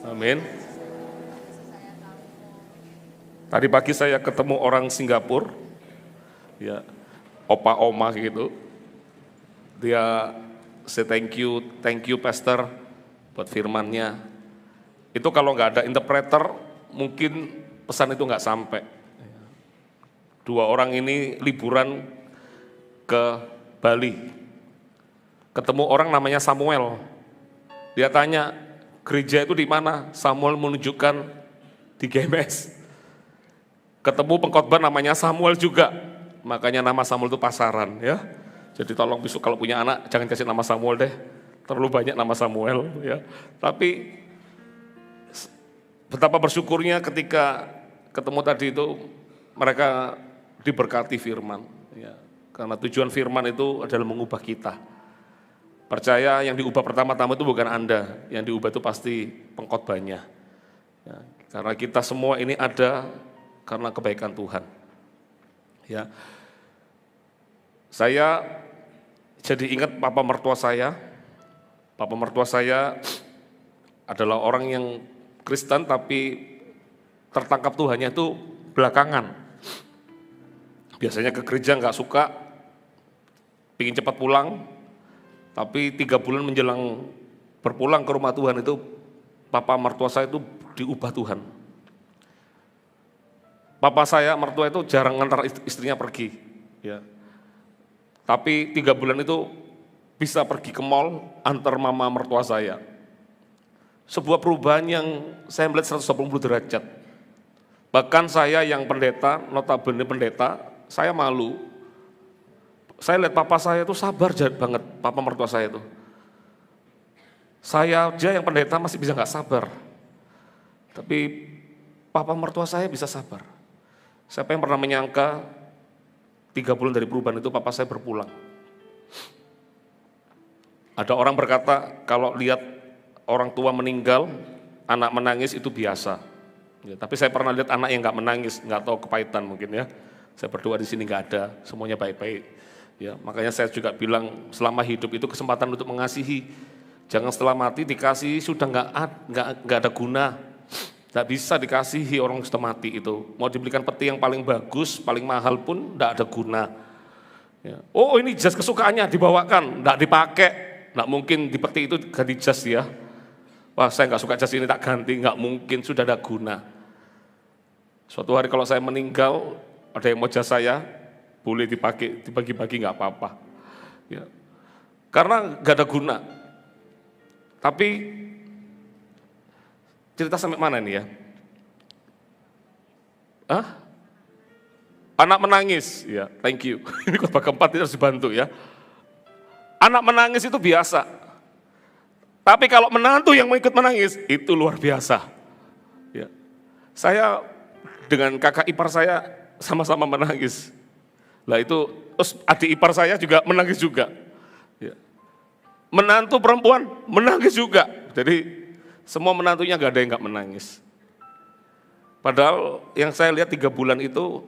Amin. Tadi pagi saya ketemu orang Singapura, ya, opa oma gitu. Dia say thank you pastor buat firmannya. Itu kalau nggak ada interpreter, mungkin pesan itu nggak sampai. Dua orang ini liburan ke Bali, ketemu orang namanya Samuel. Dia tanya, gereja itu di mana? Samuel menunjukkan di GMS. Ketemu pengkhotbah namanya Samuel juga, makanya nama Samuel itu pasaran ya. Jadi tolong besok kalau punya anak jangan kasih nama Samuel deh, terlalu banyak nama Samuel ya. Tapi betapa bersyukurnya ketika ketemu tadi itu mereka diberkati firman ya. Karena tujuan firman itu adalah mengubah kita. Percaya yang diubah pertama-tama itu bukan Anda, yang diubah itu pasti pengkhotbahnya ya. Karena kita semua ini ada karena kebaikan Tuhan. Ya. Saya jadi ingat papa mertua saya. Papa mertua saya adalah orang yang Kristen tapi tertangkap Tuhannya itu belakangan. Biasanya ke gereja nggak suka, pingin cepat pulang, tapi 3 bulan menjelang berpulang ke rumah Tuhan itu papa mertua saya itu diubah Tuhan. Papa saya, mertua itu jarang ngantar istrinya pergi, ya. Tapi 3 bulan itu bisa pergi ke mall antar mama mertua saya. Sebuah perubahan yang saya melihat 180 derajat. Bahkan saya yang pendeta, notabene pendeta, saya malu. Saya lihat papa saya itu sabar banget, papa mertua saya itu. Saya aja yang pendeta masih bisa nggak sabar. Tapi papa mertua saya bisa sabar. Siapa yang pernah menyangka 3 bulan dari perubahan itu papa saya berpulang. Ada orang berkata kalau lihat orang tua meninggal, anak menangis itu biasa. Ya, tapi saya pernah lihat anak yang nggak menangis, nggak tahu kepahitan mungkin ya. Saya berdoa di sini nggak ada, semuanya baik-baik. Ya, makanya saya juga bilang selama hidup itu kesempatan untuk mengasihi. Jangan setelah mati dikasihi sudah nggak ada guna. Tidak bisa dikasihi orang yang sudah mati itu. Mau dibelikan peti yang paling bagus, paling mahal pun tidak ada guna. Ya. Oh ini jas kesukaannya dibawakan, tidak dipakai. Tidak mungkin di peti itu ganti jas ya. Wah saya nggak suka jas ini tak ganti, nggak mungkin, sudah ada guna. Suatu hari kalau saya meninggal, ada yang mau jas saya, boleh dipakai, dibagi-bagi nggak apa-apa. Ya. Karena nggak ada guna. Tapi cerita sampai mana nih ya? Anak menangis, ya, thank you. Ini khotbah keempat ini harus dibantu ya. Anak menangis itu biasa. Tapi kalau menantu yang mau ikut menangis, itu luar biasa. Ya. Saya dengan kakak ipar saya sama-sama menangis. Lah itu, terus adik ipar saya juga menangis juga. Ya. Menantu perempuan menangis juga. Jadi semua menantunya gak ada yang gak menangis. Padahal yang saya lihat 3 bulan itu,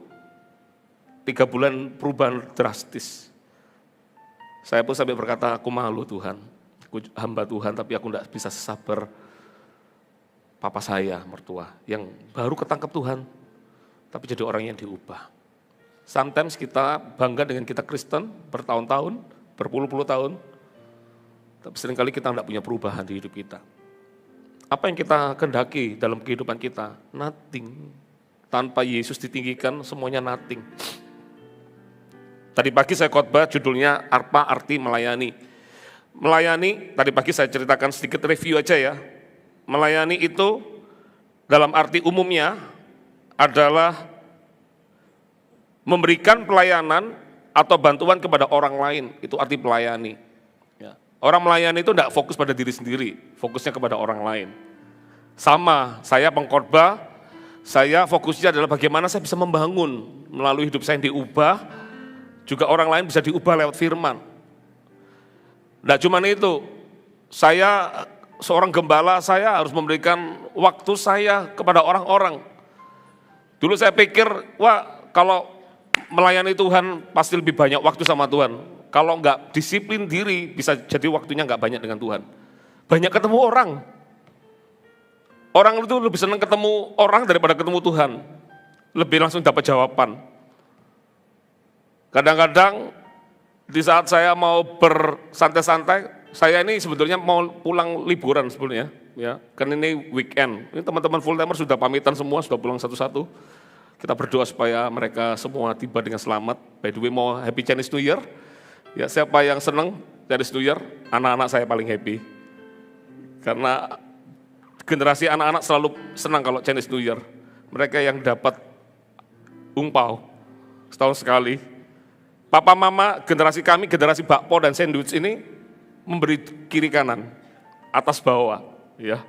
3 bulan perubahan drastis. Saya pun sampai berkata, aku malu Tuhan, aku hamba Tuhan tapi aku gak bisa sabar papa saya, mertua, yang baru ketangkap Tuhan, tapi jadi orang yang diubah. Sometimes kita bangga dengan kita Kristen bertahun-tahun, berpuluh-puluh tahun, tapi seringkali kita gak punya perubahan di hidup kita. Apa yang kita kehendaki dalam kehidupan kita? Nothing. Tanpa Yesus ditinggikan semuanya nothing. Tadi pagi saya khotbah judulnya apa arti melayani. Melayani, tadi pagi saya ceritakan sedikit review aja ya. Melayani itu dalam arti umumnya adalah memberikan pelayanan atau bantuan kepada orang lain. Itu arti melayani. Orang melayani itu tidak fokus pada diri sendiri, fokusnya kepada orang lain. Sama, saya pengkhotbah, saya fokusnya adalah bagaimana saya bisa membangun melalui hidup saya yang diubah, juga orang lain bisa diubah lewat firman. Tidak cuma itu, saya seorang gembala, saya harus memberikan waktu saya kepada orang-orang. Dulu saya pikir, wah kalau melayani Tuhan pasti lebih banyak waktu sama Tuhan. Kalau enggak disiplin diri, bisa jadi waktunya enggak banyak dengan Tuhan. Banyak ketemu orang. Orang itu lebih senang ketemu orang daripada ketemu Tuhan. Lebih langsung dapat jawaban. Kadang-kadang di saat saya mau bersantai-santai, saya ini sebetulnya mau pulang liburan sebetulnya. Ya, kan ini weekend. Ini teman-teman full timer sudah pamitan semua, sudah pulang satu-satu. Kita berdoa supaya mereka semua tiba dengan selamat. By the way, mau Happy Chinese New Year. Ya, siapa yang senang Chinese New Year? Anak-anak saya paling happy. Karena generasi anak-anak selalu senang kalau Chinese New Year. Mereka yang dapat ungpau setahun sekali. Papa mama generasi kami, generasi bakpo dan sandwich ini memberi kiri kanan, atas bawah. Ya,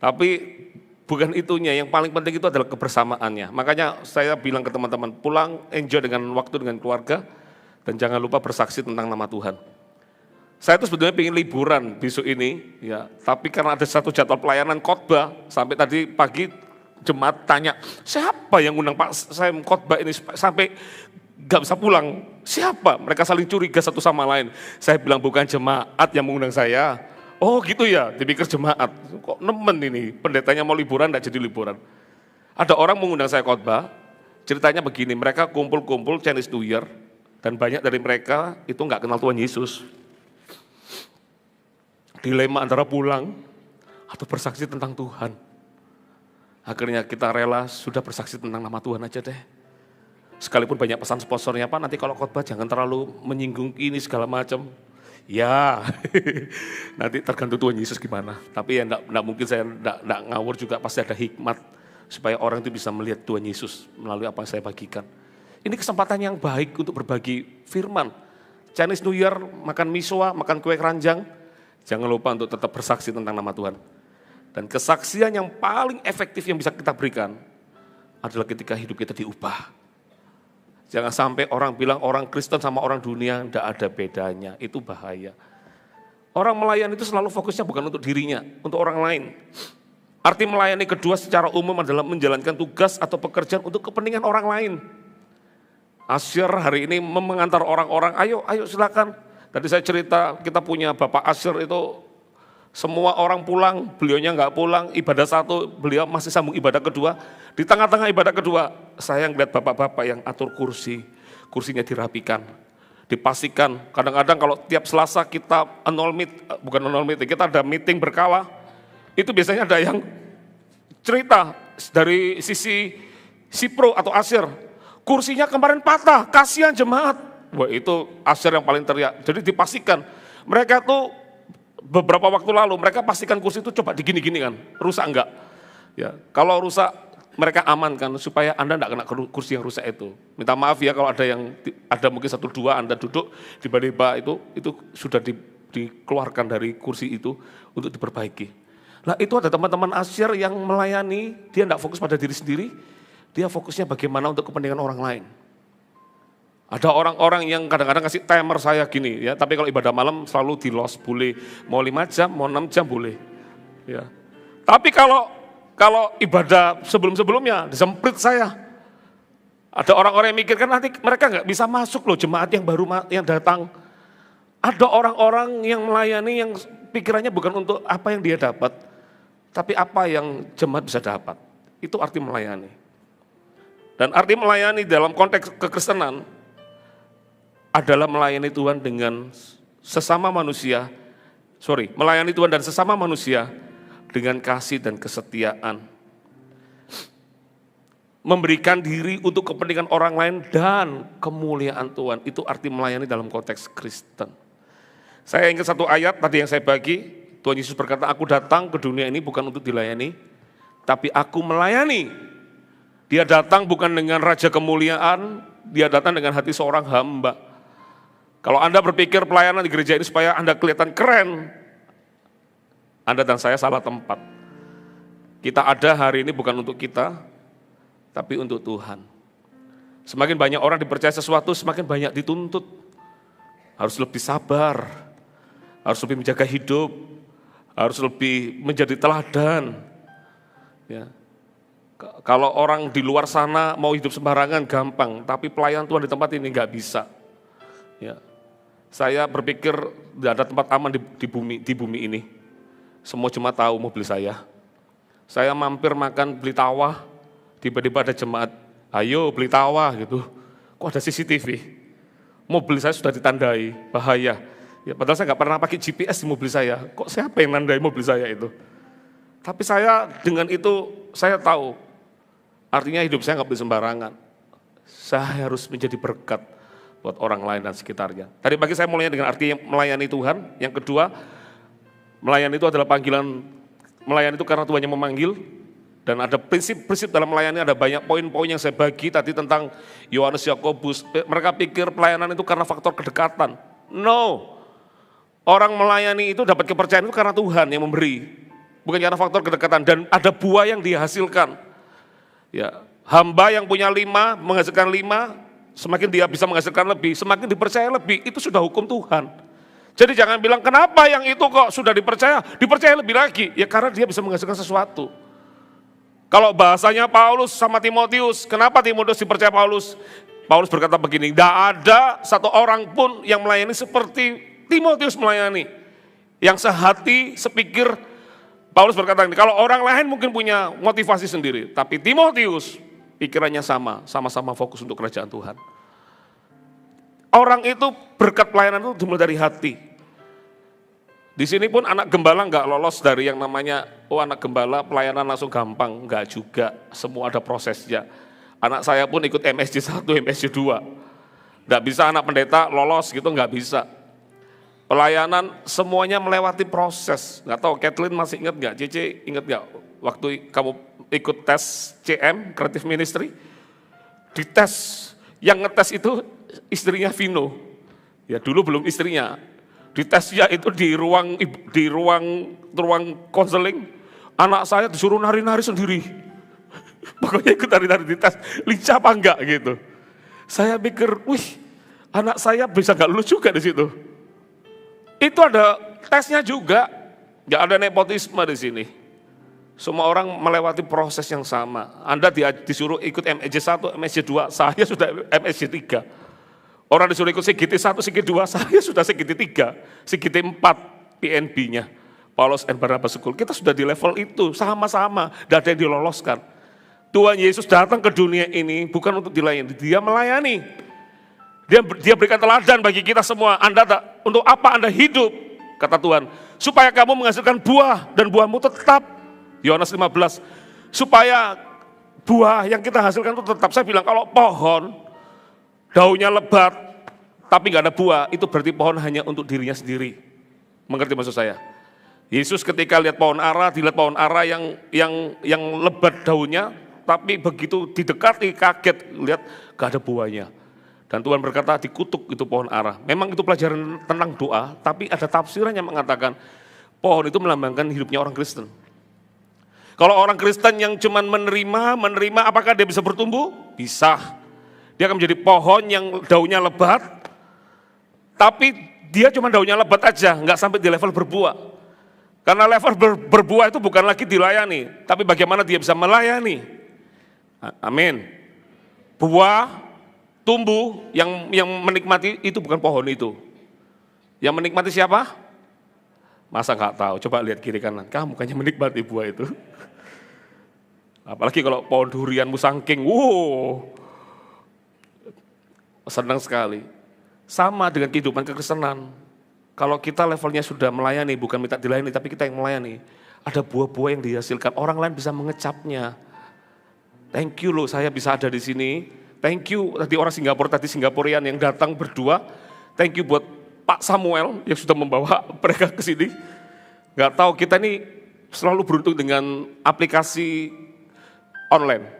tapi bukan itunya, yang paling penting itu adalah kebersamaannya. Makanya saya bilang ke teman-teman, pulang enjoy dengan waktu dengan keluarga, dan jangan lupa bersaksi tentang nama Tuhan. Saya tuh sebetulnya pengen liburan besok ini, ya, tapi karena ada satu jadwal pelayanan khotbah, sampai tadi pagi jemaat tanya, siapa yang undang Pak saya khotbah ini sampai gak bisa pulang? Siapa? Mereka saling curiga satu sama lain. Saya bilang bukan jemaat yang mengundang saya. Oh gitu ya, dipikir jemaat. Kok nemen ini, pendetanya mau liburan, gak jadi liburan. Ada orang mengundang saya khotbah, ceritanya begini, mereka kumpul-kumpul Chinese New Year, dan banyak dari mereka itu gak kenal Tuhan Yesus. Dilema antara pulang atau bersaksi tentang Tuhan. Akhirnya kita rela sudah bersaksi tentang nama Tuhan aja deh. Sekalipun banyak pesan sponsornya, Pak nanti kalau khotbah jangan terlalu menyinggung ini segala macam. Ya, nanti tergantung Tuhan Yesus gimana. Tapi ya enggak mungkin saya enggak ngawur juga, pasti ada hikmat supaya orang itu bisa melihat Tuhan Yesus melalui apa yang saya bagikan. Ini kesempatan yang baik untuk berbagi firman. Chinese New Year, makan miswa, makan kue keranjang, jangan lupa untuk tetap bersaksi tentang nama Tuhan. Dan kesaksian yang paling efektif yang bisa kita berikan adalah ketika hidup kita diubah. Jangan sampai orang bilang orang Kristen sama orang dunia tidak ada bedanya, itu bahaya. Orang melayani itu selalu fokusnya bukan untuk dirinya, untuk orang lain. Arti melayani kedua secara umum adalah menjalankan tugas atau pekerjaan untuk kepentingan orang lain. Asyir hari ini mengantar orang-orang, ayo silakan. Tadi saya cerita, kita punya Bapak Asyir itu, semua orang pulang, beliaunya nggak pulang, ibadah satu, beliau masih sambung ibadah kedua. Di tengah-tengah ibadah kedua, saya ngeliat bapak-bapak yang atur kursinya dirapikan, dipastikan. Kadang-kadang kalau tiap Selasa kita kita ada meeting berkala, itu biasanya ada yang cerita dari sisi Sipro atau Asyir, kursinya kemarin patah, kasihan jemaat. Wah itu Asyir yang paling teriak, jadi dipastikan. Mereka tuh beberapa waktu lalu mereka pastikan kursi itu coba digini-gini kan, rusak enggak? Ya, kalau rusak mereka amankan supaya Anda enggak kena kursi yang rusak itu. Minta maaf ya kalau ada mungkin 1-2 Anda duduk tiba-tiba itu sudah dikeluarkan dari kursi itu untuk diperbaiki. Nah itu ada teman-teman Asyir yang melayani, dia enggak fokus pada diri sendiri, dia fokusnya bagaimana untuk kepentingan orang lain. Ada orang-orang yang kadang-kadang kasih timer saya gini ya, tapi kalau ibadah malam selalu di loss, boleh mau 5 jam, mau 6 jam boleh. Ya. Tapi kalau ibadah sebelum-sebelumnya disemprit saya. Ada orang-orang yang mikirkan nanti mereka nggak bisa masuk loh jemaat yang baru yang datang. Ada orang-orang yang melayani yang pikirannya bukan untuk apa yang dia dapat, tapi apa yang jemaat bisa dapat. Itu arti melayani. Dan arti melayani dalam konteks kekristenan adalah melayani Tuhan dengan sesama manusia, melayani Tuhan dan sesama manusia dengan kasih dan kesetiaan. Memberikan diri untuk kepentingan orang lain dan kemuliaan Tuhan, itu arti melayani dalam konteks Kristen. Saya ingat satu ayat tadi yang saya bagi, Tuhan Yesus berkata, aku datang ke dunia ini bukan untuk dilayani, tapi aku melayani. Dia datang bukan dengan raja kemuliaan, dia datang dengan hati seorang hamba. Kalau Anda berpikir pelayanan di gereja ini supaya Anda kelihatan keren, Anda dan saya salah tempat. Kita ada hari ini bukan untuk kita, tapi untuk Tuhan. Semakin banyak orang dipercaya sesuatu, semakin banyak dituntut. Harus lebih sabar, harus lebih menjaga hidup, harus lebih menjadi teladan. Ya. Kalau orang di luar sana mau hidup sembarangan gampang, tapi pelayan Tuhan di tempat ini nggak bisa. Ya. Saya berpikir tidak ada tempat aman di bumi ini. Semua cuma tahu mobil saya. Saya mampir makan beli tawa, tiba-tiba ada jemaat, ayo beli tawa gitu. Kok ada CCTV? Mobil saya sudah ditandai, bahaya. Ya, padahal saya nggak pernah pakai GPS di mobil saya. Kok siapa yang nandai mobil saya itu? Tapi saya dengan itu, saya tahu, artinya hidup saya nggak boleh sembarangan. Saya harus menjadi berkat buat orang lain dan sekitarnya. Tadi pagi saya mulai dengan arti melayani Tuhan. Yang kedua, melayani itu adalah panggilan, melayani itu karena Tuhan yang memanggil. Dan ada prinsip-prinsip dalam melayani, ada banyak poin-poin yang saya bagi tadi tentang Yohanes, Yakobus. Mereka pikir pelayanan itu karena faktor kedekatan. No, orang melayani itu dapat kepercayaan itu karena Tuhan yang memberi. Bukan karena faktor kedekatan, dan ada buah yang dihasilkan. Ya, hamba yang punya 5, menghasilkan 5, semakin dia bisa menghasilkan lebih, semakin dipercaya lebih, itu sudah hukum Tuhan. Jadi jangan bilang, kenapa yang itu kok sudah dipercaya lebih lagi. Ya karena dia bisa menghasilkan sesuatu. Kalau bahasanya Paulus sama Timotius, kenapa Timotius dipercaya Paulus? Paulus berkata begini, tidak ada satu orang pun yang melayani seperti Timotius melayani. Yang sehati, sepikir, Paulus berkata ini, kalau orang lain mungkin punya motivasi sendiri, tapi Timotius pikirannya sama-sama fokus untuk kerajaan Tuhan. Orang itu berkat pelayanan itu dimulai dari hati. Di sini pun anak gembala nggak lolos dari yang namanya, anak gembala pelayanan langsung gampang, nggak juga, semua ada prosesnya. Anak saya pun ikut MSJ 1, MSJ 2, nggak bisa anak pendeta lolos gitu, nggak bisa. Pelayanan semuanya melewati proses, nggak tahu Kathleen masih ingat nggak, Cici ingat nggak, waktu kamu ikut tes CM, Creative Ministry, di tes, yang ngetes itu istrinya Vino, ya dulu belum istrinya. Ditesnya itu di ruang konseling, anak saya disuruh nari-nari sendiri. Pokoknya ikut nari-nari di tes, lincah apa enggak gitu. Saya pikir, wih, anak saya bisa enggak lulus juga di situ. Itu ada tesnya juga, enggak ada nepotisme di sini. Semua orang melewati proses yang sama. Anda disuruh ikut MSJ 1, MSJ 2, saya sudah MSJ 3. Orang disuruh ikut CGT 1, CGT 2, saya sudah CGT 3, CGT 4 PNB-nya, Paulus and Barnabas School. Kita sudah di level itu, sama-sama, tidak ada yang diloloskan. Tuhan Yesus datang ke dunia ini bukan untuk dilayani, dia melayani. Dia berikan teladan bagi kita semua, untuk apa Anda hidup, kata Tuhan, supaya kamu menghasilkan buah dan buahmu tetap, Yohanes 15, supaya buah yang kita hasilkan itu tetap. Saya bilang kalau pohon, daunnya lebat, tapi nggak ada buah, itu berarti pohon hanya untuk dirinya sendiri. Mengerti maksud saya? Yesus ketika lihat pohon ara, dilihat pohon ara yang lebat daunnya, tapi begitu didekati kaget, lihat nggak ada buahnya. Dan Tuhan berkata dikutuk itu pohon ara. Memang itu pelajaran tentang doa, tapi ada tafsiran yang mengatakan pohon itu melambangkan hidupnya orang Kristen. Kalau orang Kristen yang cuma menerima, apakah dia bisa bertumbuh? Bisa. Dia akan menjadi pohon yang daunnya lebat, tapi dia cuma daunnya lebat aja, nggak sampai di level berbuah. Karena level berbuah itu bukan lagi dilayani, tapi bagaimana dia bisa melayani. Amin. Buah, tumbuh, yang menikmati itu bukan pohon itu. Yang menikmati siapa? Masa nggak tahu? Coba lihat kiri kanan, kamu bukannya menikmati buah itu. Apalagi kalau pohon durian musangking, wow. Senang sekali. Sama dengan kehidupan kekristenan. Kalau kita levelnya sudah melayani, bukan minta dilayani, tapi kita yang melayani. Ada buah-buah yang dihasilkan, orang lain bisa mengecapnya. Thank you loh, saya bisa ada di sini. Thank you, tadi orang Singapurian yang datang berdua. Thank you buat Pak Samuel yang sudah membawa mereka ke sini. Gak tahu, kita ini selalu beruntung dengan aplikasi online.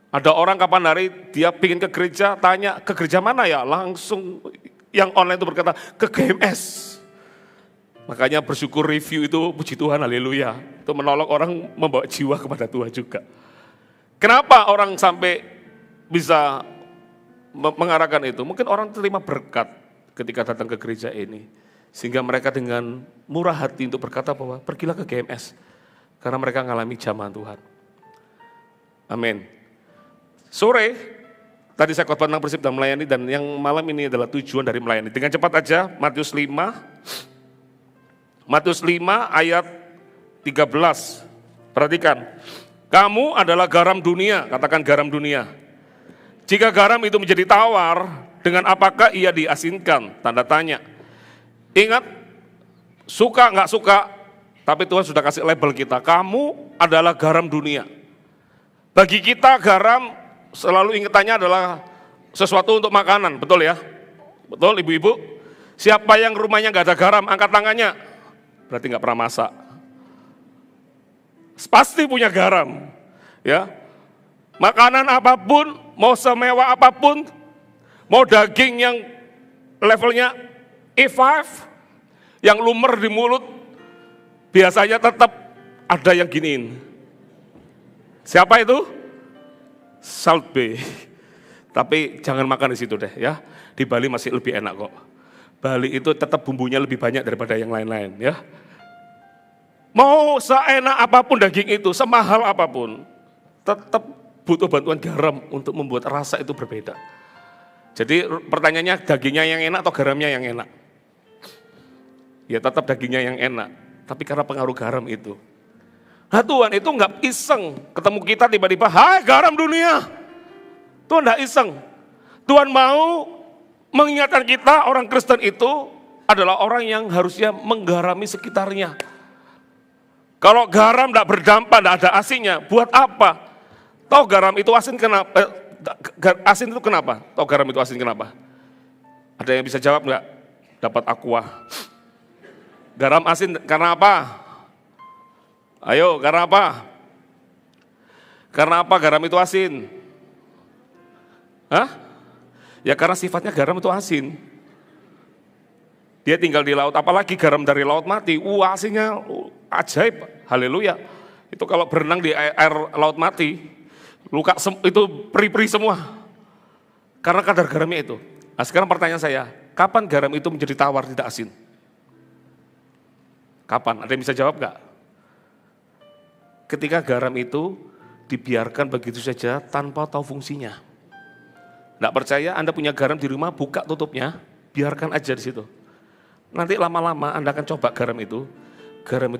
Ada orang kapan hari dia pingin ke gereja, tanya ke gereja mana ya? Langsung yang online itu berkata ke GMS. Makanya bersyukur review itu, puji Tuhan, haleluya. Itu menolong orang membawa jiwa kepada Tuhan juga. Kenapa orang sampai bisa mengarahkan itu? Mungkin orang terima berkat ketika datang ke gereja ini. Sehingga mereka dengan murah hati untuk berkata bahwa pergilah ke GMS. Karena mereka mengalami jamahan Tuhan. Amin. Sore, tadi saya khotbah tentang prinsip dan melayani, dan yang malam ini adalah tujuan dari melayani. Dengan cepat aja, Matius 5 ayat 13. Perhatikan, kamu adalah garam dunia, katakan garam dunia. Jika garam itu menjadi tawar, dengan apakah ia diasinkan? Tanda tanya. Ingat, suka nggak suka, tapi Tuhan sudah kasih label kita, kamu adalah garam dunia. Bagi kita garam selalu ingatannya adalah sesuatu untuk makanan, betul ya? Betul ibu-ibu? Siapa yang rumahnya nggak ada garam, angkat tangannya. Berarti nggak pernah masak. Pasti punya garam, ya. Makanan apapun, mau semewah apapun, mau daging yang levelnya E5, yang lumer di mulut, biasanya tetap ada yang giniin. Siapa itu? Salt Bay. Tapi jangan makan di situ deh ya. Di Bali masih lebih enak kok. Bali itu tetap bumbunya lebih banyak daripada yang lain-lain ya. Mau seenak apapun daging itu, semahal apapun, tetap butuh bantuan garam untuk membuat rasa itu berbeda. Jadi pertanyaannya dagingnya yang enak atau garamnya yang enak? Ya tetap dagingnya yang enak, tapi karena pengaruh garam itu. Nah Tuhan itu nggak iseng ketemu kita tiba-tiba, hai garam dunia. Tuhan nggak iseng. Tuhan mau mengingatkan kita orang Kristen itu adalah orang yang harusnya menggarami sekitarnya. Kalau garam nggak berdampak, nggak ada asinnya, buat apa? Tahu garam itu asin kenapa? Asin itu kenapa? Tahu garam itu asin kenapa? Ada yang bisa jawab nggak? Dapat aqua. Garam asin karena apa? Ayo, karena apa? Karena apa garam itu asin? Hah? Ya karena sifatnya garam itu asin. Dia tinggal di laut, apalagi garam dari laut mati, asinnya ajaib, haleluya. Itu kalau berenang di air laut mati, luka itu peri-peri semua. Karena kadar garamnya itu. Nah sekarang pertanyaan saya, kapan garam itu menjadi tawar tidak asin? Kapan? Ada yang bisa jawab nggak? Ketika garam itu dibiarkan begitu saja tanpa tahu fungsinya. Nggak percaya Anda punya garam di rumah, buka tutupnya, biarkan aja di situ. Nanti lama-lama Anda akan coba garam itu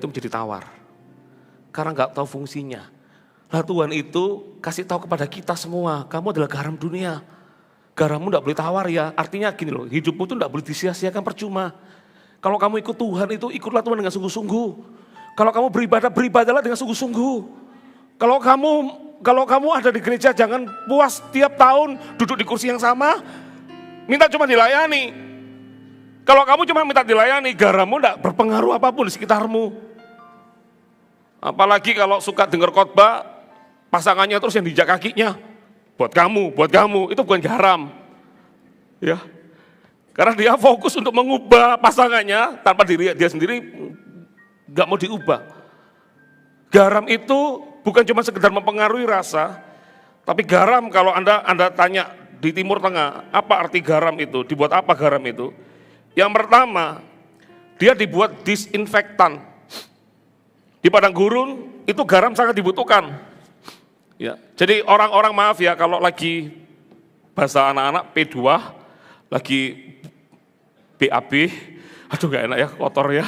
menjadi tawar. Karena nggak tahu fungsinya. Nah Tuhan itu kasih tahu kepada kita semua, kamu adalah garam dunia. Garammu nggak boleh tawar ya, artinya gini loh, hidupmu itu nggak boleh disia-siakan percuma. Kalau kamu ikut Tuhan itu, ikutlah Tuhan dengan sungguh-sungguh. Kalau kamu beribadah, beribadahlah dengan sungguh-sungguh. Kalau kamu ada di gereja, jangan puas tiap tahun duduk di kursi yang sama, minta cuma dilayani. Kalau kamu cuma minta dilayani, garammu enggak berpengaruh apapun di sekitarmu. Apalagi kalau suka dengar khotbah, pasangannya terus yang dijak kakinya. Buat kamu, itu bukan garam. Ya. Karena dia fokus untuk mengubah pasangannya, tanpa dia sendiri enggak mau diubah. Garam itu bukan cuma sekedar mempengaruhi rasa, tapi garam kalau Anda tanya di Timur Tengah, apa arti garam itu? Dibuat apa garam itu? Yang pertama, dia dibuat disinfektan. Di padang gurun itu garam sangat dibutuhkan. Ya, jadi orang-orang maaf ya kalau lagi bahasa anak-anak P2, lagi BAB, aduh gak enak ya, kotor ya.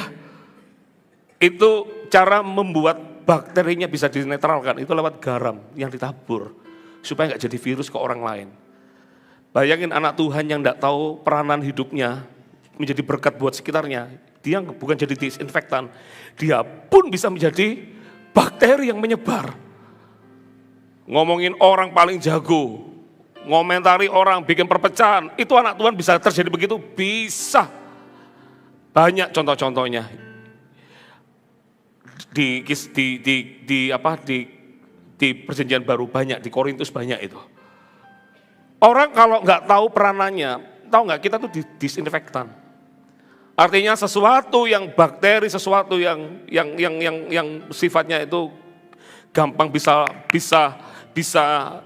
Itu cara membuat bakterinya bisa dinetralkan, itu lewat garam yang ditabur. Supaya gak jadi virus ke orang lain. Bayangin anak Tuhan yang gak tahu peranan hidupnya, menjadi berkat buat sekitarnya, dia bukan jadi disinfektan, dia pun bisa menjadi bakteri yang menyebar. Ngomongin orang paling jago, ngomentari orang, bikin perpecahan, itu anak Tuhan bisa terjadi begitu? Bisa. Banyak contoh-contohnya. Di perjanjian baru banyak, di Korintus banyak itu. Orang kalau nggak tahu peranannya, tahu nggak kita tuh disinfektan. Artinya sesuatu yang bakteri, sesuatu yang sifatnya itu gampang bisa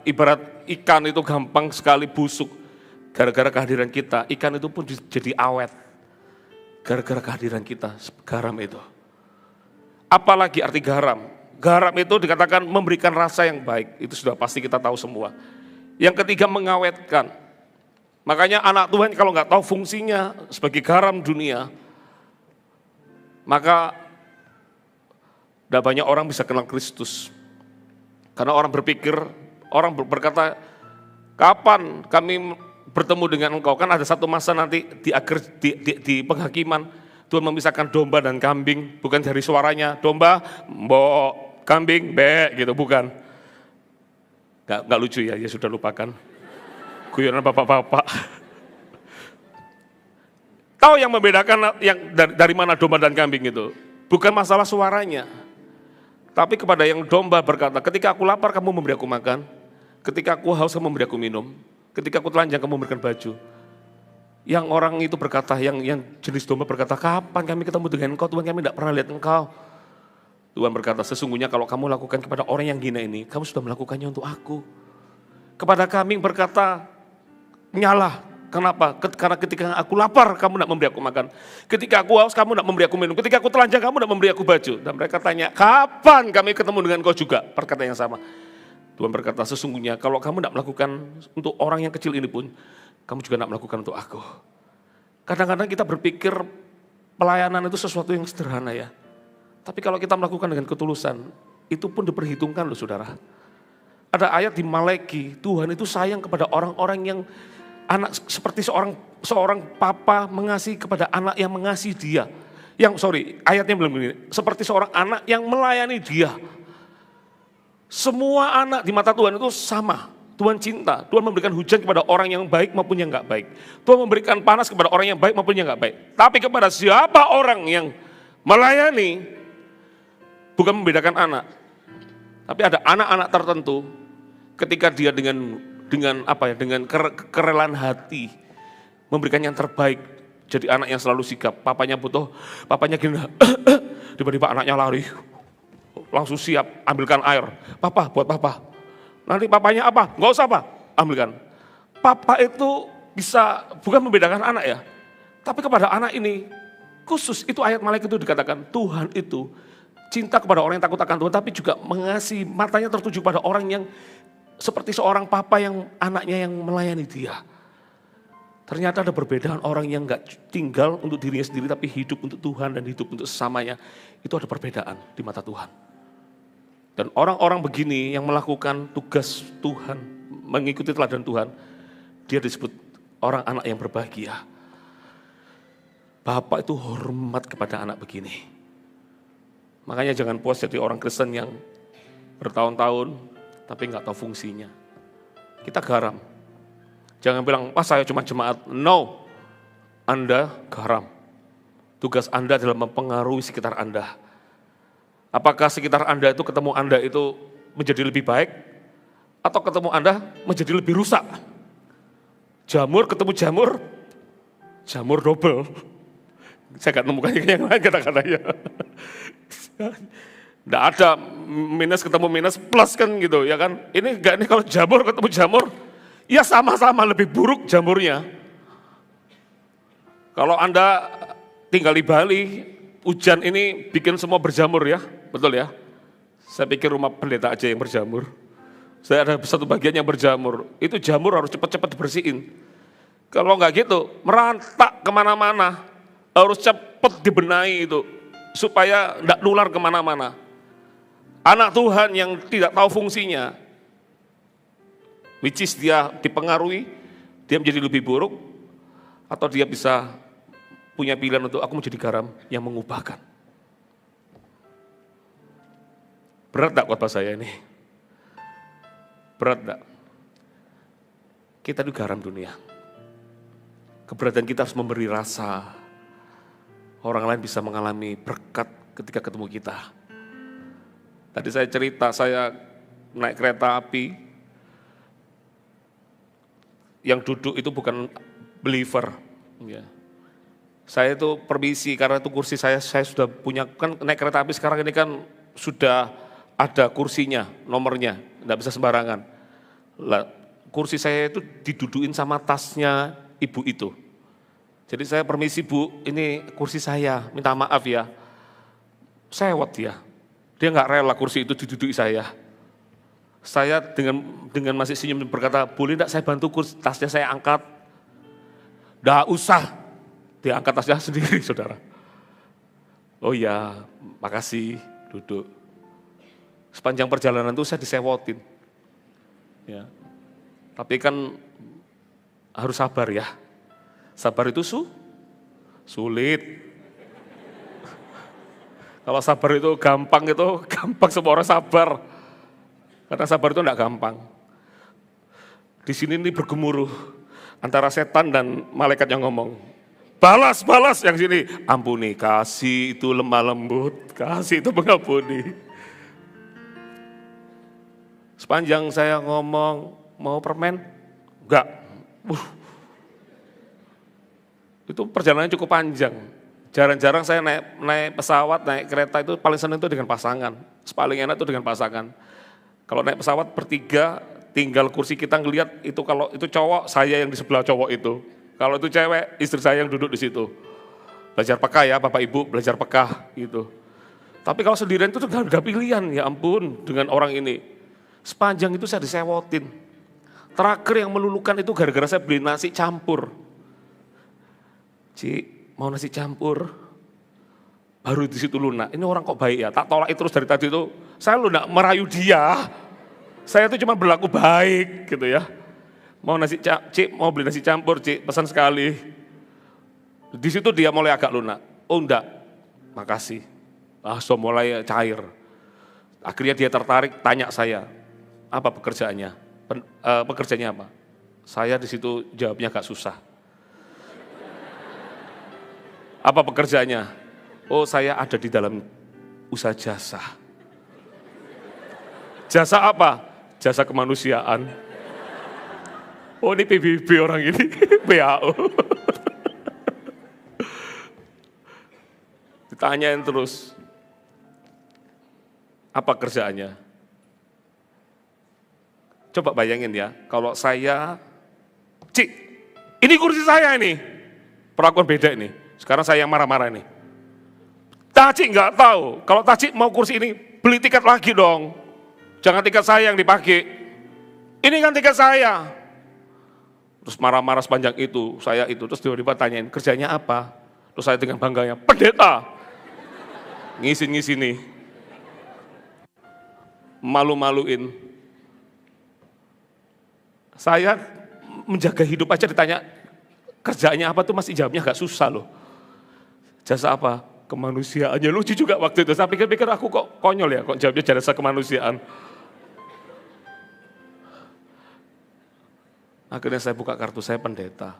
ibarat ikan itu gampang sekali busuk. Gara-gara kehadiran kita, ikan itu pun jadi awet. Gara-gara kehadiran kita, garam itu. Apalagi arti garam? Garam itu dikatakan memberikan rasa yang baik, itu sudah pasti kita tahu semua. Yang ketiga mengawetkan. Makanya anak Tuhan kalau nggak tahu fungsinya sebagai garam dunia, maka Tidak banyak orang bisa kenal Kristus. Karena orang berpikir, orang berkata, kapan kami bertemu dengan engkau? Kan ada satu masa nanti di penghakiman, Tuhan memisahkan domba dan kambing, bukan dari suaranya, domba, mbok, kambing, be, gitu, bukan. Gak lucu ya, ya sudah lupakan. Guyonan bapak-bapak. Tahu yang membedakan yang dari mana domba dan kambing itu? Bukan masalah suaranya. Tapi kepada yang domba berkata, ketika aku lapar kamu memberi aku makan, ketika aku haus kamu memberi aku minum, ketika aku telanjang kamu memberikan baju. Yang orang itu berkata, yang jenis domba berkata, kapan kami ketemu dengan engkau Tuhan, kami tidak pernah lihat engkau. Tuhan berkata, sesungguhnya kalau kamu lakukan kepada orang yang hina ini, kamu sudah melakukannya untuk aku. Kepada kambing berkata, nyala. Kenapa? Karena ketika aku lapar, kamu tidak memberi aku makan. Ketika aku haus, kamu tidak memberi aku minum. Ketika aku telanjang, kamu tidak memberi aku baju. Dan mereka tanya, kapan kami ketemu dengan kau juga? Perkataan yang sama. Tuhan berkata, sesungguhnya kalau kamu tidak melakukan untuk orang yang kecil ini pun, kamu juga tidak melakukan untuk aku. Kadang-kadang kita berpikir pelayanan itu sesuatu yang sederhana ya. Tapi kalau kita melakukan dengan ketulusan, itu pun diperhitungkan loh saudara. Ada ayat di Malaki, Tuhan itu sayang kepada orang-orang yang anak seperti seorang papa mengasihi kepada anak yang mengasihi dia. Ayatnya belum begini. Seperti seorang anak yang melayani dia. Semua anak di mata Tuhan itu sama. Tuhan cinta. Tuhan memberikan hujan kepada orang yang baik maupun yang enggak baik. Tuhan memberikan panas kepada orang yang baik maupun yang enggak baik. Tapi kepada siapa orang yang melayani, bukan membedakan anak. Tapi ada anak-anak tertentu ketika dia dengan kerelaan hati memberikan yang terbaik, jadi anak yang selalu sigap. Papanya gini, tiba-tiba anaknya lari, langsung siap ambilkan air. Papa, buat papa. Nanti papanya apa? Nggak usah apa, ambilkan. Papa itu bisa bukan membedakan anak ya, tapi kepada anak ini khusus. Itu ayat Malaikat itu dikatakan Tuhan itu cinta kepada orang yang takut akan Tuhan, tapi juga mengasihi, matanya tertuju pada orang yang seperti seorang papa yang anaknya yang melayani dia. Ternyata ada perbedaan orang yang gak tinggal untuk dirinya sendiri tapi hidup untuk Tuhan dan hidup untuk sesamanya. Itu ada perbedaan di mata Tuhan. Dan orang-orang begini yang melakukan tugas Tuhan, mengikuti teladan Tuhan, dia disebut orang anak yang berbahagia. Bapak itu hormat kepada anak begini. Makanya jangan puas jadi orang Kristen yang bertahun-tahun tapi nggak tahu fungsinya. Kita garam. Jangan bilang, saya cuma jemaat. No, Anda garam. Tugas Anda adalah mempengaruhi sekitar Anda. Apakah sekitar Anda itu ketemu Anda itu menjadi lebih baik? Atau ketemu Anda menjadi lebih rusak? Jamur ketemu jamur double. Saya nggak nemukan yang lain kata-katanya. Nggak ada minus ketemu minus plus kan gitu ya kan. Ini kalau jamur ketemu jamur, ya sama-sama lebih buruk jamurnya. Kalau Anda tinggal di Bali, hujan ini bikin semua berjamur ya, betul ya. Saya pikir rumah pendeta aja yang berjamur. Saya ada satu bagian yang berjamur, itu jamur harus cepat-cepat dibersihin. Kalau nggak gitu, merantak kemana-mana, harus cepat dibenahi itu, supaya nggak nular kemana-mana. Anak Tuhan yang tidak tahu fungsinya, which is dia dipengaruhi, dia menjadi lebih buruk, atau dia bisa punya pilihan untuk aku menjadi garam yang mengubahkan. Berat tak khotbah saya ini? Berat tak? Kita itu garam dunia. Keberadaan kita harus memberi rasa. Orang lain bisa mengalami berkat ketika ketemu kita. Tadi saya cerita, saya naik kereta api, yang duduk itu bukan believer. Ya. Saya itu permisi, karena itu kursi saya sudah punya, kan naik kereta api sekarang ini kan sudah ada kursinya, nomornya, enggak bisa sembarangan. Lah, kursi saya itu didudukin sama tasnya ibu itu. Jadi saya permisi Bu, ini kursi saya, minta maaf ya. Sewot dia. Dia nggak rela kursi itu diduduki saya. Saya dengan masih senyum berkata, boleh enggak saya bantu kursi, tasnya saya angkat. Nggak usah, dia angkat tasnya sendiri saudara. Oh iya, makasih, duduk. Sepanjang perjalanan itu saya disewotin. Ya. Tapi kan harus sabar ya. Sabar itu sulit. Kalau sabar itu gampang semua orang sabar. Karena sabar itu enggak gampang. Di sini ini bergemuruh antara setan dan malaikat yang ngomong. Balas, yang sini. Ampuni, kasih itu lemah lembut, kasih itu mengampuni. Sepanjang saya ngomong, mau permen? Enggak. Itu perjalanan cukup panjang. Jarang-jarang saya naik pesawat, naik kereta itu paling senang itu dengan pasangan. Paling enak itu dengan pasangan. Kalau naik pesawat bertiga, tinggal kursi kita ngelihat itu, kalau itu cowok, saya yang di sebelah cowok itu. Kalau itu cewek, istri saya yang duduk di situ. Belajar peka ya Bapak Ibu, belajar peka gitu. Tapi kalau sendirian itu nggak ada pilihan, ya ampun dengan orang ini. Sepanjang itu saya disewotin. Terakhir yang meluluhkan itu gara-gara saya beli nasi campur. Cik, mau nasi campur? Baru di situ lunak. Ini orang kok baik ya? Tak tolak terus dari tadi itu. Saya lunak merayu dia. Saya itu cuma berlaku baik gitu ya. Mau nasi Cik, mau beli nasi campur, Cik, pesan sekali. Di situ dia mulai agak lunak. Oh enggak, makasih. So mulai cair. Akhirnya dia tertarik, tanya saya, apa pekerjaannya? Pekerjaannya apa? Saya di situ jawabnya agak susah. Apa pekerjaannya? Oh, saya ada di dalam usaha jasa. Jasa apa? Jasa kemanusiaan. Oh, ini PBB orang ini, WHO. Ditanyain terus, apa kerjaannya? Coba bayangin ya, kalau saya, Cik, ini kursi saya ini. Perlakuan beda ini. Sekarang saya yang marah-marah ini. Cik nggak tahu, kalau Cik mau kursi ini, beli tiket lagi dong. Jangan tiket saya yang dipakai. Ini kan tiket saya. Terus marah-marah sepanjang itu, saya itu. Terus tiba-tiba tanyain, kerjanya apa? Terus saya dengan bangganya, pendeta. Ngisi-ngisi nih. Malu-maluin. Saya menjaga hidup aja ditanya, kerjanya apa tuh masih jawabnya agak susah loh. Jasa apa? Kemanusiaannya. Lucu juga waktu itu. Saya pikir-pikir aku kok konyol ya, kok jawabnya jasa kemanusiaan. Akhirnya saya buka kartu saya pendeta.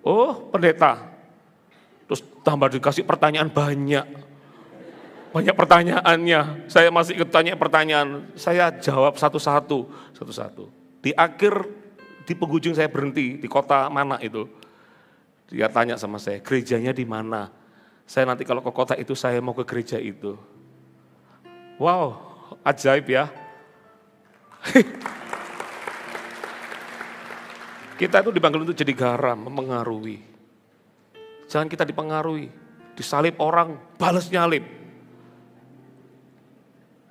Oh, pendeta. Terus tambah dikasih pertanyaan banyak. Banyak pertanyaannya. Saya masih ikut tanya pertanyaan. Saya jawab satu-satu. Di akhir, di penghujung saya berhenti, di kota mana itu. Dia tanya sama saya, gerejanya di mana? Saya nanti kalau ke kota itu, saya mau ke gereja itu. Wow, ajaib ya. Kita itu dipanggil untuk jadi garam, mempengaruhi. Jangan kita dipengaruhi, disalib orang, balas nyalip.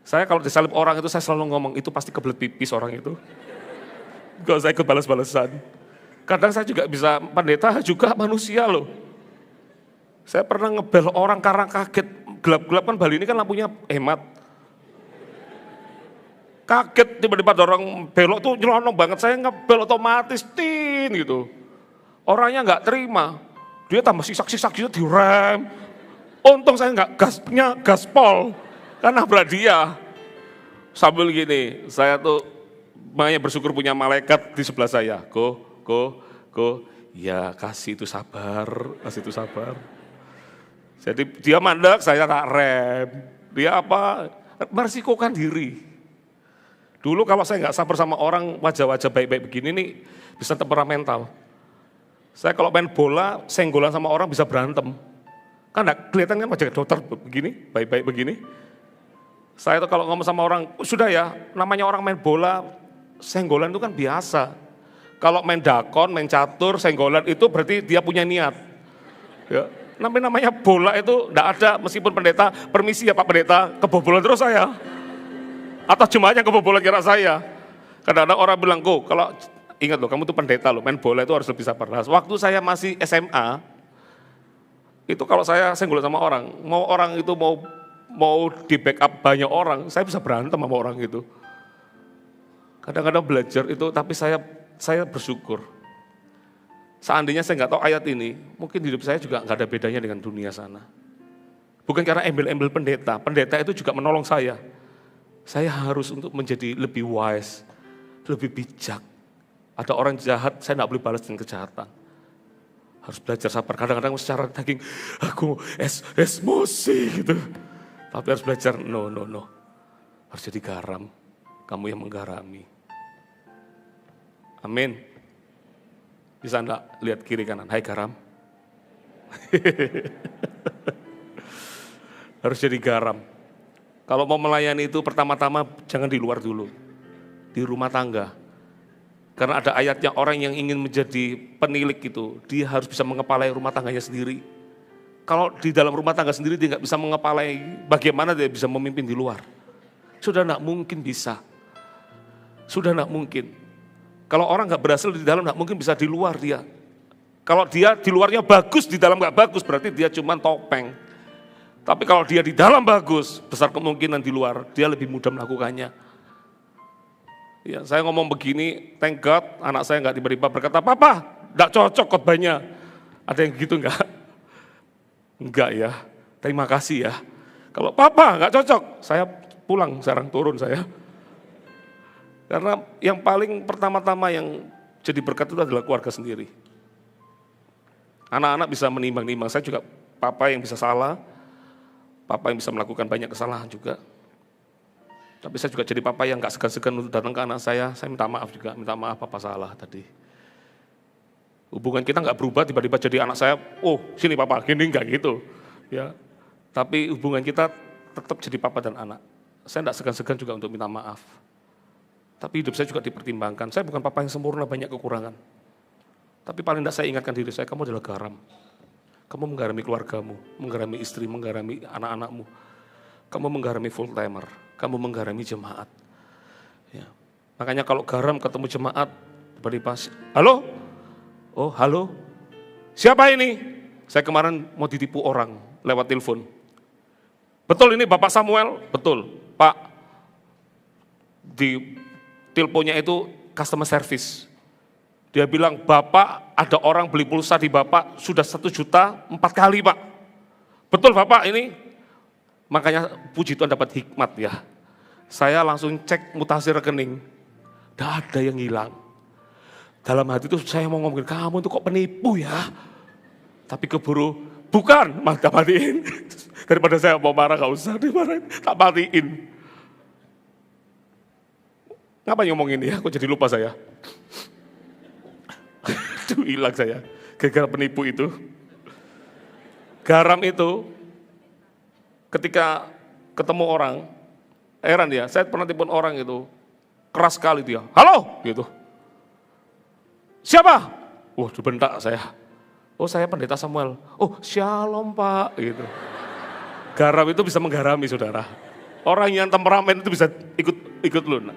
Saya kalau disalib orang itu saya selalu ngomong, itu pasti kebelet pipis orang itu. Gak usah ikut balas-balasan. Kadang saya juga bisa, pendeta juga manusia loh. Saya pernah ngebel orang karena kaget, gelap-gelap kan Bali ini kan lampunya hemat. Kaget tiba-tiba dorong belok tuh nyelonong banget, saya ngebel otomatis tin gitu. Orangnya nggak terima, dia tambah sisak-sisak gitu direm. Untung saya nggak gasnya gaspol, kan nabrak dia. Sambil gini, saya tuh makanya bersyukur punya malaikat di sebelah saya. Ya kasih itu sabar, Jadi dia mandek, saya tak rem. Dia apa? Meresikokan diri. Dulu kalau saya nggak sabar sama orang wajah-wajah baik-baik begini nih bisa temperamental. Saya kalau main bola, senggolan sama orang bisa berantem. Kan nggak kelihatan kan wajah dokter begini, baik-baik begini. Saya tuh kalau ngomong sama orang, sudah ya, namanya orang main bola, senggolan itu kan biasa. Kalau main dakon, main catur, senggolan itu berarti dia punya niat. Ya, namanya bola itu nggak ada, meskipun pendeta, permisi ya Pak Pendeta, kebobolan terus saya. Atau jemaahnya kebobolan kira saya. Kadang-kadang orang bilang, kalau ingat loh, kamu tuh pendeta loh, main bola itu harus lebih sabar. Nah, waktu saya masih SMA, itu kalau saya senggolan sama orang, mau orang itu mau mau di backup banyak orang, saya bisa berantem sama orang gitu. Kadang-kadang belajar itu, tapi saya bersyukur. Seandainya saya nggak tahu ayat ini, mungkin hidup saya juga nggak ada bedanya dengan dunia sana. Bukan karena embel-embel pendeta itu juga menolong saya. Saya harus untuk menjadi lebih wise, lebih bijak. Ada orang jahat, saya nggak boleh balas dengan kejahatan. Harus belajar sabar. Kadang-kadang secara daging, aku emosi gitu. Tapi harus belajar, no. Harus jadi garam, kamu yang menggarami. Amin. Bisa enggak lihat kiri kanan, hai garam. Harus jadi garam. Kalau mau melayani itu pertama-tama jangan di luar dulu, di rumah tangga. Karena ada ayatnya orang yang ingin menjadi penilik itu, dia harus bisa mengepalai rumah tangganya sendiri. Kalau di dalam rumah tangga sendiri dia nggak bisa mengepalai, bagaimana dia bisa memimpin di luar? Sudah nggak mungkin bisa. Sudah nggak mungkin. Kalau orang nggak berhasil di dalam, nggak mungkin bisa di luar dia. Kalau dia di luarnya bagus, di dalam nggak bagus, berarti dia cuma topeng. Tapi kalau dia di dalam bagus, besar kemungkinan di luar dia lebih mudah melakukannya. Ya, saya ngomong begini, thank God, anak saya nggak tiba-tiba berkata, Papa, nggak cocok khotbahnya. Ada yang gitu nggak? Enggak ya, terima kasih ya. Kalau Papa nggak cocok, saya pulang, sekarang turun saya. Karena yang paling pertama-tama yang jadi berkat itu adalah keluarga sendiri. Anak-anak bisa menimbang-nimbang, saya juga papa yang bisa salah, papa yang bisa melakukan banyak kesalahan juga. Tapi saya juga jadi papa yang gak segan-segan untuk datang ke anak saya minta maaf juga, minta maaf papa salah tadi. Hubungan kita gak berubah tiba-tiba jadi anak saya, oh sini papa, gini gak gitu. Ya. Tapi hubungan kita tetap jadi papa dan anak. Saya gak segan-segan juga untuk minta maaf. Tapi hidup saya juga dipertimbangkan, saya bukan papa yang sempurna, banyak kekurangan. Tapi paling tidak saya ingatkan diri saya, kamu adalah garam. Kamu menggarami keluargamu, menggarami istri, menggarami anak-anakmu. Kamu menggarami full timer, kamu menggarami jemaat. Ya. Makanya kalau garam ketemu jemaat, tiba-tiba, halo? Oh halo, siapa ini? Saya kemarin mau ditipu orang lewat telepon. Betul ini Bapak Samuel? Betul, Pak. Di teleponnya itu customer service. Dia bilang, Bapak ada orang beli pulsa di Bapak sudah 1 juta 4 kali Pak. Betul Bapak ini? Makanya puji Tuhan dapat hikmat ya. Saya langsung cek mutasi rekening. Tidak ada yang hilang. Dalam hati itu saya mau ngomongin, kamu itu kok penipu ya. Tapi keburu, bukan, tak matiin. Daripada saya mau marah, gak usah dimarahin, tak matiin. Ngapain ngomongin ya, kok jadi lupa saya. Aduh hilang saya, gara-gara penipu itu. Garam itu, ketika ketemu orang, heran ya, saya pernah telepon orang itu, keras sekali dia, halo, gitu. Siapa? Dibentak saya. Oh saya pendeta Samuel. Oh shalom Pak, gitu. Garam itu bisa menggarami saudara. Orang yang temperamen itu bisa ikut lunak.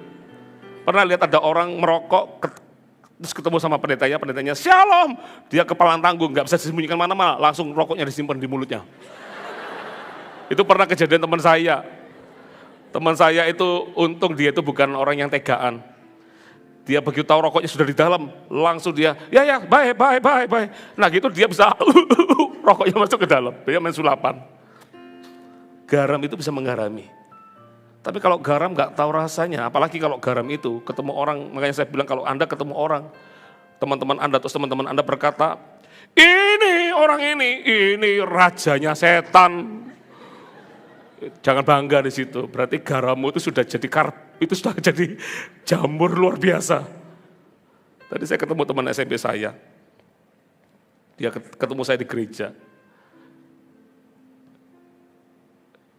Pernah lihat ada orang merokok, terus ketemu sama pendetanya shalom. Dia kepalang tanggung, gak bisa disembunyikan mana-mana, langsung rokoknya disimpan di mulutnya. Itu pernah kejadian teman saya. Teman saya itu untung dia itu bukan orang yang tegaan. Dia begitu tahu rokoknya sudah di dalam, langsung dia, ya, bye. Nah gitu dia bisa, rokoknya masuk ke dalam, dia main sulapan. Garam itu bisa menggarami. Tapi kalau garam gak tahu rasanya, apalagi kalau garam itu ketemu orang, makanya saya bilang kalau Anda ketemu orang, teman-teman Anda atau teman-teman Anda berkata, ini orang ini rajanya setan. Jangan bangga di situ. Berarti garammu itu sudah jadi itu sudah jadi jamur luar biasa. Tadi saya ketemu teman SMP saya. Dia ketemu saya di gereja.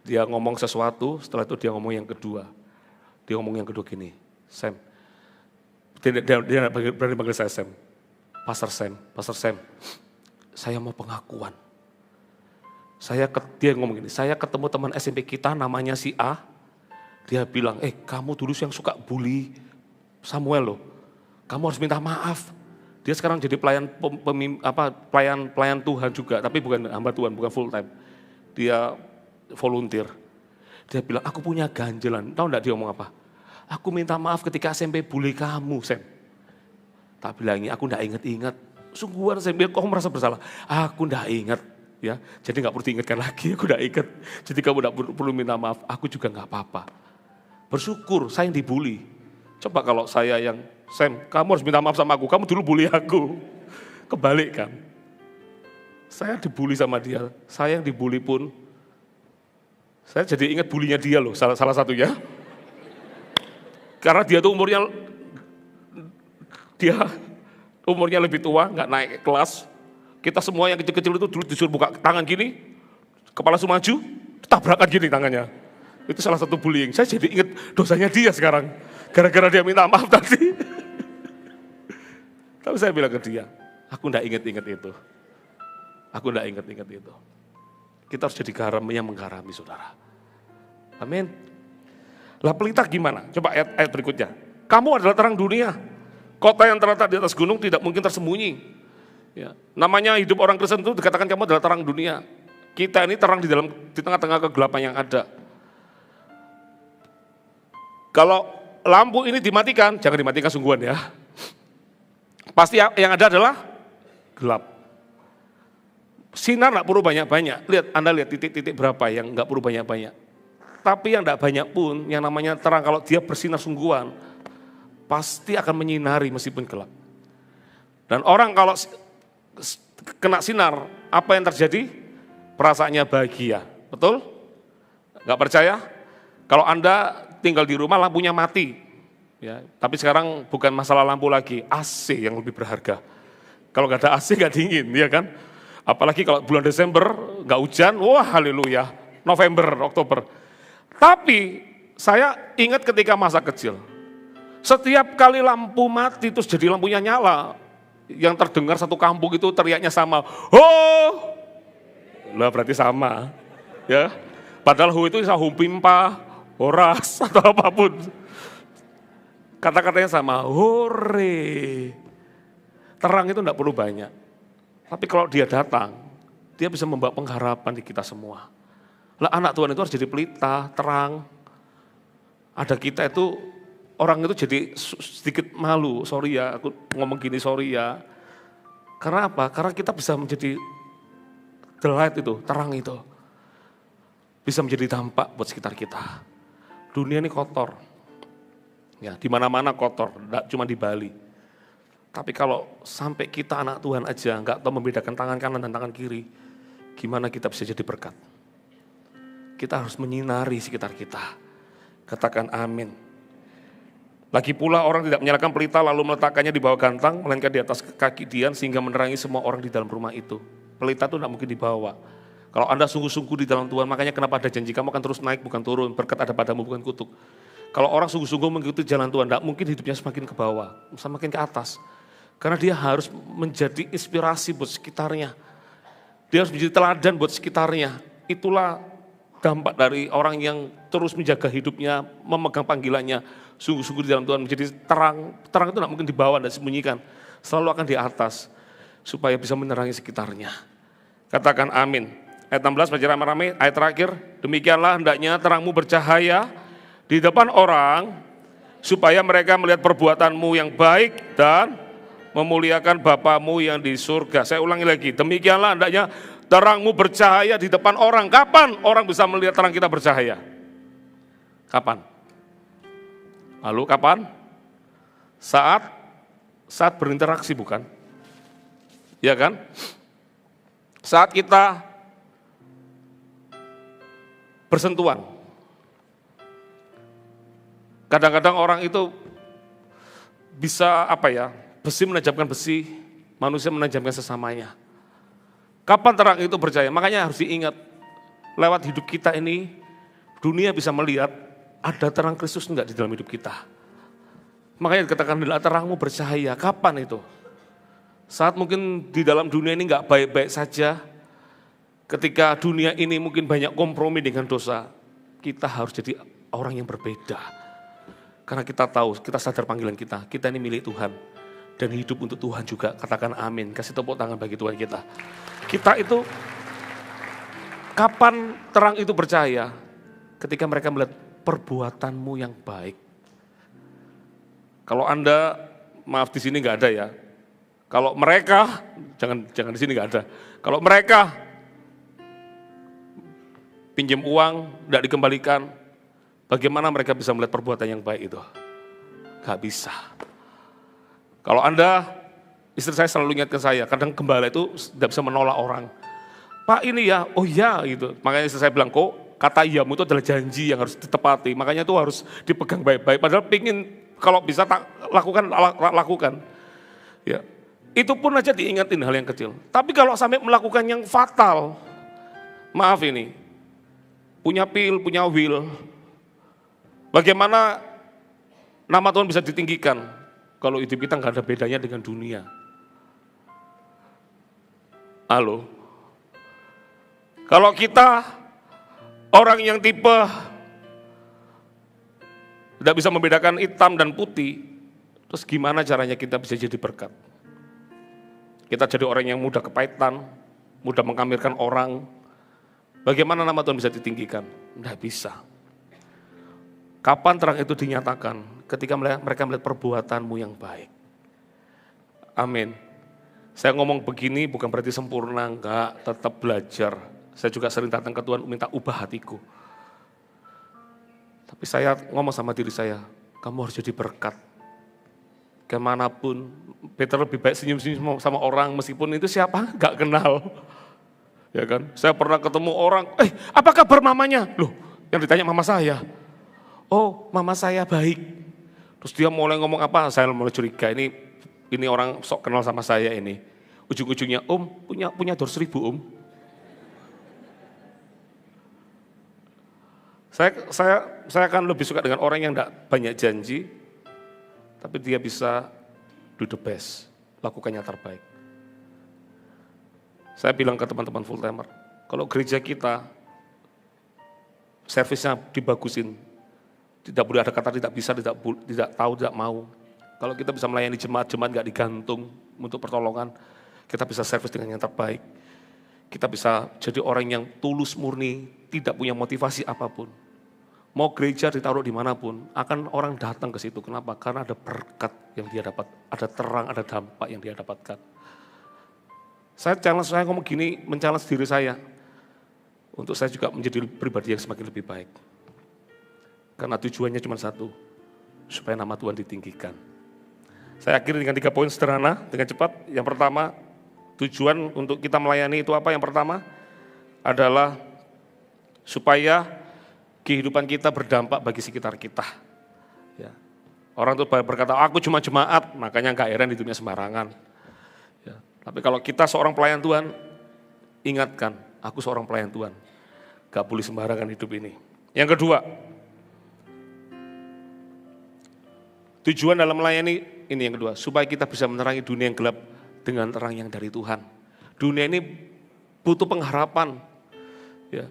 Dia ngomong sesuatu, setelah itu dia ngomong yang kedua. Dia ngomong yang kedua gini, Sam. Dia berani panggil saya Sam. Pastor Sam. Saya mau pengakuan. Dia ngomong gini, saya ketemu teman SMP kita namanya si A, dia bilang, kamu dulu yang suka bully Samuel loh, kamu harus minta maaf. Dia sekarang jadi pelayan Tuhan juga, tapi bukan hamba Tuhan, bukan full time. Dia volunteer. Dia bilang, aku punya ganjelan. Tahu enggak dia ngomong apa? Aku minta maaf ketika SMP bully kamu, Sam. Tak bilangnya, aku enggak ingat-ingat. Sungguhan Sam, kok merasa bersalah? Aku enggak ingat. Ya, jadi enggak perlu diingatkan lagi, aku enggak ingat. Jadi kamu enggak perlu minta maaf, aku juga enggak apa-apa. Bersyukur, saya yang dibully. Coba kalau saya yang, Sam, kamu harus minta maaf sama aku, kamu dulu bully aku. Kebalik kan. Saya dibully sama dia, saya yang dibully pun, saya jadi ingat bulinya dia loh, salah satunya. Karena dia tuh umurnya lebih tua, nggak naik kelas. Kita semua yang kecil-kecil itu dulu disuruh buka tangan gini, kepala langsung maju, tabrakan gini tangannya. Itu salah satu bullying. Saya jadi ingat dosanya dia sekarang, gara-gara dia minta maaf tadi. Tapi saya bilang ke dia, aku nggak ingat-ingat itu. Aku nggak ingat-ingat itu. Kita harus jadi garam yang menggarami, saudara. Amin. Lah pelita gimana? Coba ayat berikutnya. Kamu adalah terang dunia. Kota yang terletak di atas gunung tidak mungkin tersembunyi. Ya. Namanya hidup orang Kristen itu dikatakan kamu adalah terang dunia. Kita ini terang di tengah-tengah kegelapan yang ada. Kalau lampu ini dimatikan, jangan dimatikan sungguhan ya. Pasti yang ada adalah gelap. Sinar nggak perlu banyak-banyak. Anda lihat titik-titik berapa yang nggak perlu banyak-banyak. Tapi yang nggak banyak pun, yang namanya terang kalau dia bersinar sungguhan, pasti akan menyinari meskipun gelap. Dan orang kalau kena sinar, apa yang terjadi? Perasaannya bahagia, betul? Nggak percaya? Kalau Anda tinggal di rumah lampunya mati, ya. Tapi sekarang bukan masalah lampu lagi, AC yang lebih berharga. Kalau nggak ada AC nggak dingin, ya kan? Apalagi kalau bulan Desember nggak hujan, wah haleluya. November, Oktober. Tapi saya ingat ketika masa kecil, setiap kali lampu mati terus jadi lampunya nyala, yang terdengar satu kampung itu teriaknya sama, oh, lah berarti sama, ya. Padahal itu bisa humpimpa, horas atau apapun. Kata-katanya sama, hore. Terang itu enggak perlu banyak. Tapi kalau dia datang, dia bisa membawa pengharapan di kita semua. Lah anak Tuhan itu harus jadi pelita, terang. Ada kita itu, orang itu jadi sedikit malu, sorry ya, aku ngomong gini sorry ya. Karena apa? Karena kita bisa menjadi the light itu, terang itu. Bisa menjadi dampak buat sekitar kita. Dunia ini kotor. Ya, di mana-mana kotor, enggak cuma di Bali. Tapi kalau sampai kita anak Tuhan aja enggak tahu membedakan tangan kanan dan tangan kiri, gimana kita bisa jadi berkat? Kita harus menyinari sekitar kita. Katakan amin. Lagi pula orang tidak menyalakan pelita lalu meletakkannya di bawah gantang, melainkan di atas kaki dian sehingga menerangi semua orang di dalam rumah itu. Pelita itu tidak mungkin dibawa. Kalau Anda sungguh-sungguh di dalam Tuhan, makanya kenapa ada janji kamu akan terus naik bukan turun, berkat ada padamu bukan kutuk. Kalau orang sungguh-sungguh mengikuti jalan Tuhan, tidak mungkin hidupnya semakin ke bawah, semakin ke atas. Karena dia harus menjadi inspirasi buat sekitarnya. Dia harus menjadi teladan buat sekitarnya. Itulah dampak dari orang yang terus menjaga hidupnya, memegang panggilannya, sungguh-sungguh di dalam Tuhan, menjadi terang. Terang itu tidak mungkin dibawa dan disembunyikan, selalu akan di atas, supaya bisa menerangi sekitarnya. Katakan amin. Ayat 16, baca rame-rame, ayat terakhir. Demikianlah hendaknya terangmu bercahaya di depan orang, supaya mereka melihat perbuatanmu yang baik dan memuliakan Bapamu yang di surga. Saya ulangi lagi, demikianlah hendaknya terangmu bercahaya di depan orang. Kapan orang bisa melihat terang kita bercahaya? Kapan? Lalu kapan? Saat berinteraksi bukan? Ya kan? Saat kita bersentuhan. Kadang-kadang orang itu bisa besi menajamkan besi, manusia menajamkan sesamanya. Kapan terang itu percaya? Makanya harus diingat, lewat hidup kita ini, dunia bisa melihat ada terang Kristus enggak di dalam hidup kita. Makanya dikatakan terangmu bercahaya. Kapan itu? Saat mungkin di dalam dunia ini enggak baik-baik saja, ketika dunia ini mungkin banyak kompromi dengan dosa, kita harus jadi orang yang berbeda. Karena kita tahu, kita sadar panggilan kita ini milik Tuhan. Dan hidup untuk Tuhan juga, katakan amin. Kasih tepuk tangan bagi Tuhan kita. Kita itu, kapan terang itu percaya? ketika mereka melihat perbuatanmu yang baik. Kalau Anda, maaf di sini nggak ada ya. Kalau mereka, jangan di sini nggak ada. Kalau mereka pinjam uang, tidak dikembalikan, bagaimana mereka bisa melihat perbuatan yang baik itu? Gak bisa. Kalau Anda, istri saya selalu ingatkan saya, kadang gembala itu tidak bisa menolak orang. Pak ini ya, oh ya gitu. Makanya istri saya bilang, kok kata iyamu itu adalah janji yang harus ditepati. Makanya itu harus dipegang baik-baik. Padahal pingin kalau bisa tak lakukan. Ya, itu pun aja diingatin hal yang kecil. Tapi kalau sampai melakukan yang fatal, maaf ini, punya pil, punya will, bagaimana nama Tuhan bisa ditinggikan kalau hidup kita nggak ada bedanya dengan dunia? Halo? Kalau kita orang yang tipe tidak bisa membedakan hitam dan putih, terus gimana caranya kita bisa jadi berkat? Kita jadi orang yang mudah kepahitan, mudah mengamirkan orang. Bagaimana nama Tuhan bisa ditinggikan? Tidak bisa. Kapan terang itu dinyatakan? Ketika mereka melihat perbuatanmu yang baik. Amin. Saya ngomong begini bukan berarti sempurna, enggak, tetap belajar. Saya juga sering datang ke Tuhan minta ubah hatiku. Tapi saya ngomong sama diri saya, kamu harus jadi berkat. Kemanapun, Peter lebih baik senyum-senyum sama orang meskipun itu siapa, enggak kenal. Ya kan? Saya pernah ketemu orang, apa kabar mamanya? Loh, yang ditanya mama saya. Oh, mama saya baik. Terus dia mulai ngomong apa, saya mulai curiga, ini orang sok kenal sama saya ini. Ujung-ujungnya, om punya 200.000 om. Saya akan lebih suka dengan orang yang tidak banyak janji, tapi dia bisa do the best, lakukan yang terbaik. Saya bilang ke teman-teman full timer, kalau gereja kita, servisnya dibagusin, tidak boleh ada kata tidak bisa, tidak tahu, tidak mau. Kalau kita bisa melayani jemaat nggak digantung untuk pertolongan, kita bisa servis dengan yang terbaik. Kita bisa jadi orang yang tulus murni, tidak punya motivasi apapun. Mau gereja ditaruh dimanapun, akan orang datang ke situ. Kenapa? Karena ada berkat yang dia dapat, ada terang, ada dampak yang dia dapatkan. Saya ngomong gini, men-challenge diri saya, untuk saya juga menjadi pribadi yang semakin lebih baik. Karena tujuannya cuma satu, supaya nama Tuhan ditinggikan. Saya akhiri dengan 3 poin sederhana, dengan cepat. Yang pertama, tujuan untuk kita melayani itu apa? Yang pertama adalah supaya kehidupan kita berdampak bagi sekitar kita. Ya. Orang itu berkata, aku cuma jemaat, makanya gak heran hidupnya sembarangan. Ya. Tapi kalau kita seorang pelayan Tuhan, ingatkan, aku seorang pelayan Tuhan. Gak boleh sembarangan hidup ini. Yang kedua, tujuan dalam melayani ini yang kedua, supaya kita bisa menerangi dunia yang gelap dengan terang yang dari Tuhan. Dunia ini butuh pengharapan. Ya.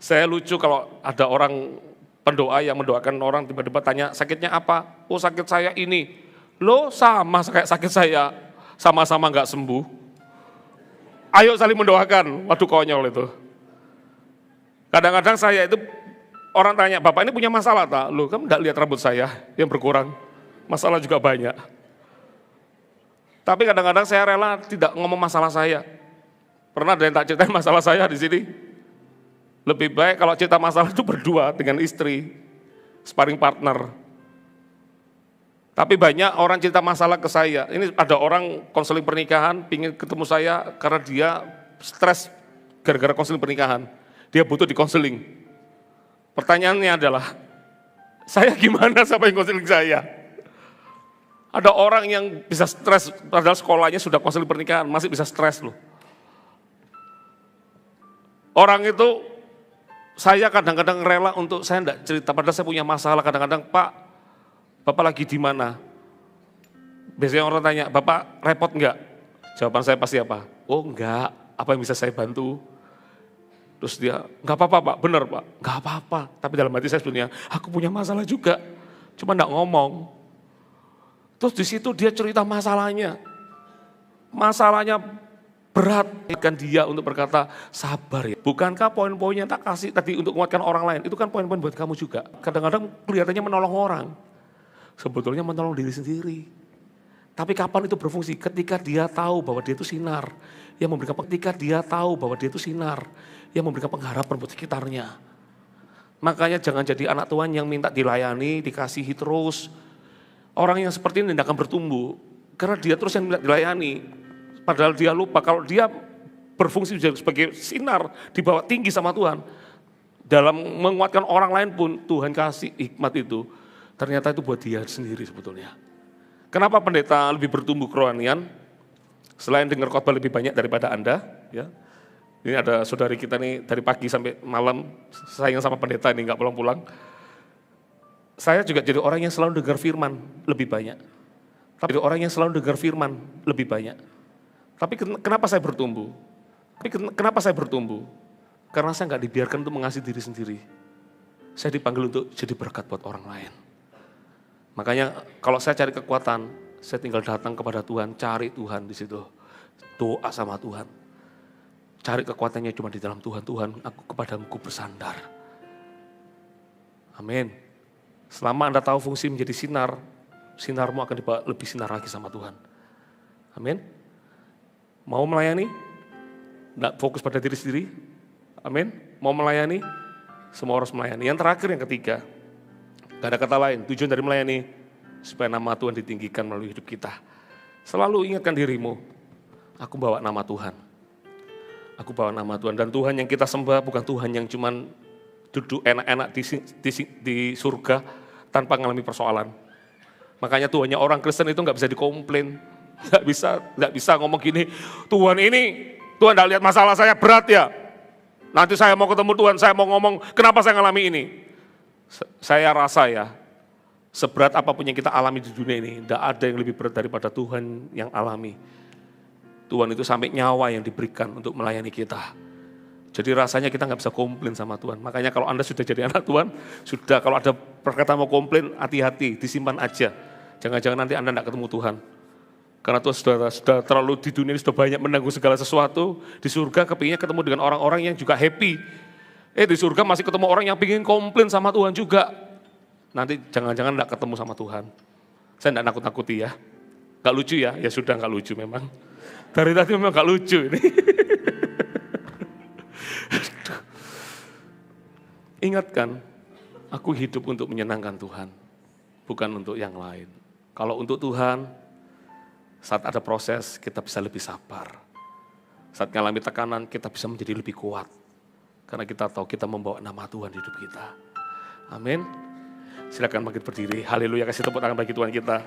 Saya lucu kalau ada orang pendoa yang mendoakan orang tiba-tiba tanya sakitnya apa? Oh sakit saya ini. Loh sama kayak sakit saya, sama-sama gak sembuh. Ayo saling mendoakan, waduh konyol itu. Kadang-kadang saya itu orang tanya, Bapak ini punya masalah tak? Loh kamu gak lihat rambut saya yang berkurang? Masalah juga banyak. Tapi kadang-kadang saya rela tidak ngomong masalah saya. Pernah ada yang tak ceritain masalah saya di sini? Lebih baik kalau cerita masalah itu berdua dengan istri, sparring partner. Tapi banyak orang cerita masalah ke saya. Ini ada orang konseling pernikahan, pingin ketemu saya karena dia stres gara-gara konseling pernikahan. Dia butuh di konseling. Pertanyaannya adalah, saya gimana sampai konseling saya? Ada orang yang bisa stres, padahal sekolahnya sudah konseling pernikahan, masih bisa stres loh. Orang itu, saya kadang-kadang rela untuk saya enggak cerita, padahal saya punya masalah. Kadang-kadang, Pak, Bapak lagi di mana? Biasanya orang tanya, Bapak repot enggak? Jawaban saya pasti apa? Oh enggak, apa yang bisa saya bantu? Terus dia, enggak apa-apa Pak, benar Pak, enggak apa-apa. Tapi dalam hati saya sebenarnya, aku punya masalah juga, cuma enggak ngomong. Terus di situ dia cerita masalahnya. Masalahnya Berat kan dia untuk berkata sabar ya. Bukankah poin-poin yang tak kasih tadi untuk menguatkan orang lain, itu kan poin-poin buat kamu juga. Kadang-kadang kelihatannya menolong orang, sebetulnya menolong diri sendiri. Tapi kapan itu berfungsi? Ketika dia tahu bahwa dia itu sinar, yang memberikan pengharapan buat sekitarnya. Makanya jangan jadi anak Tuhan yang minta dilayani, dikasihi terus. Orang yang seperti ini tidak akan bertumbuh, karena dia terus yang minta dilayani. Padahal dia lupa kalau dia berfungsi sebagai sinar dibawa tinggi sama Tuhan. Dalam menguatkan orang lain pun Tuhan kasih hikmat itu. Ternyata itu buat dia sendiri sebetulnya. Kenapa pendeta lebih bertumbuh kerohanian? Selain dengar khotbah lebih banyak daripada Anda. Ya. Ini ada saudari kita nih dari pagi sampai malam sayang sama pendeta ini gak pulang-pulang. Saya juga jadi orang yang selalu dengar firman lebih banyak. Tapi kenapa saya bertumbuh? Karena saya nggak dibiarkan untuk mengasihi diri sendiri. Saya dipanggil untuk jadi berkat buat orang lain. Makanya kalau saya cari kekuatan, saya tinggal datang kepada Tuhan, cari Tuhan di situ. Doa sama Tuhan. Cari kekuatannya cuma di dalam Tuhan. Tuhan, aku kepadamu bersandar. Amin. Selama Anda tahu fungsi menjadi sinar, sinarmu akan dibawa lebih sinar lagi sama Tuhan. Amin. Mau melayani, tidak fokus pada diri sendiri, amin. Mau melayani, semua harus melayani. Yang terakhir, yang ketiga, gak ada kata lain, tujuan dari melayani, supaya nama Tuhan ditinggikan melalui hidup kita. Selalu ingatkan dirimu, aku bawa nama Tuhan. Dan Tuhan yang kita sembah bukan Tuhan yang cuman duduk enak-enak di surga tanpa mengalami persoalan. Makanya Tuhannya orang Kristen itu gak bisa dikomplain. Gak bisa ngomong gini, Tuhan gak lihat masalah saya berat ya. Nanti saya mau ketemu Tuhan, saya mau ngomong, kenapa saya ngalami ini? Saya rasa ya, seberat apapun yang kita alami di dunia ini, tidak ada yang lebih berat daripada Tuhan yang alami. Tuhan itu sampai nyawa yang diberikan untuk melayani kita. Jadi rasanya kita gak bisa komplain sama Tuhan. Makanya kalau Anda sudah jadi anak Tuhan, kalau ada perkataan mau komplain, hati-hati, disimpan aja. Jangan-jangan nanti Anda tidak ketemu Tuhan. Karena Tuhan sudah terlalu di dunia ini sudah banyak menanggung segala sesuatu. Di surga kepinginnya ketemu dengan orang-orang yang juga happy. Di surga masih ketemu orang yang pingin komplain sama Tuhan juga. Nanti jangan-jangan tidak ketemu sama Tuhan. Saya tidak nakut-nakuti ya. Gak lucu ya? Ya sudah gak lucu memang. Dari tadi memang gak lucu ini. Ingatkan, aku hidup untuk menyenangkan Tuhan. Bukan untuk yang lain. Kalau untuk Tuhan, saat ada proses, kita bisa lebih sabar. Saat mengalami tekanan, kita bisa menjadi lebih kuat. Karena kita tahu kita membawa nama Tuhan di hidup kita. Amin. Silakan bangkit berdiri. Haleluya, kasih tepuk tangan bagi Tuhan kita.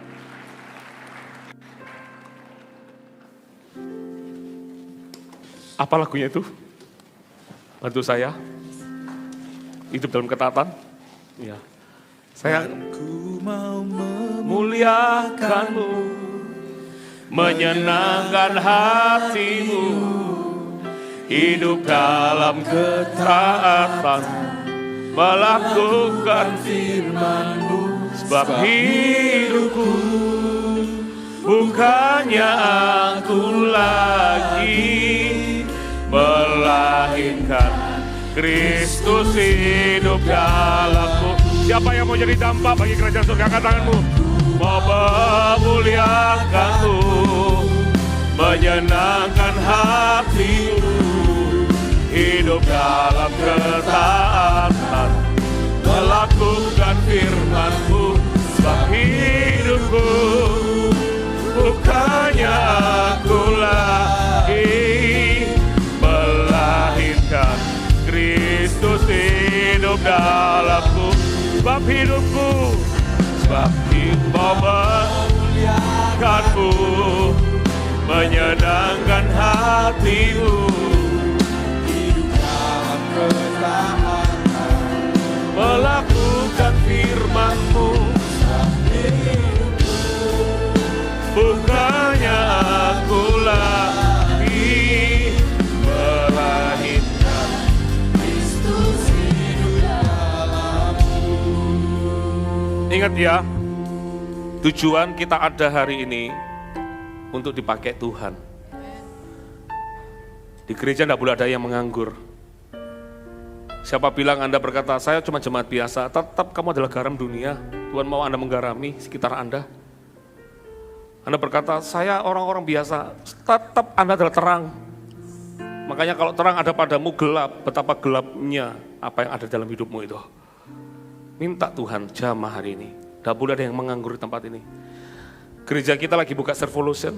Apa lagunya itu? Bantu saya. Hidup dalam ketaatan. Ya. Saya mau memuliakanmu, menyenangkan hatimu, hidup dalam ketaatan, melakukan firman-Mu. Sebab hidupku bukannya aku lagi, melainkan Kristus hidup dalamku. Siapa yang mau jadi dampak bagi kerajaan surga? Angkat tanganmu. Mau memuliakanmu, menyenangkan hatimu, hidup dalam ketaatan, melakukan firman-Mu. Sebab hidupku bukannya aku lagi, melainkan Kristus hidup dalamku. Sebab hidupku, mau memuliakanmu, menyenangkan hatimu, hidup dalam ketaatan, melakukan firman-Mu. Bukannya aku lagi, melainkan Kristus hidup dalamku. Ingat ya, tujuan kita ada hari ini untuk dipakai Tuhan. Di gereja tidak boleh ada yang menganggur. Siapa bilang Anda berkata, saya cuma jemaat biasa, tetap kamu adalah garam dunia. Tuhan mau Anda menggarami sekitar Anda. Anda berkata, saya orang-orang biasa, tetap Anda adalah terang. Makanya kalau terang ada padamu gelap, betapa gelapnya apa yang ada dalam hidupmu itu. Minta Tuhan jamah hari ini. Tidak boleh ada yang menganggur di tempat ini. Gereja kita lagi buka Servolution.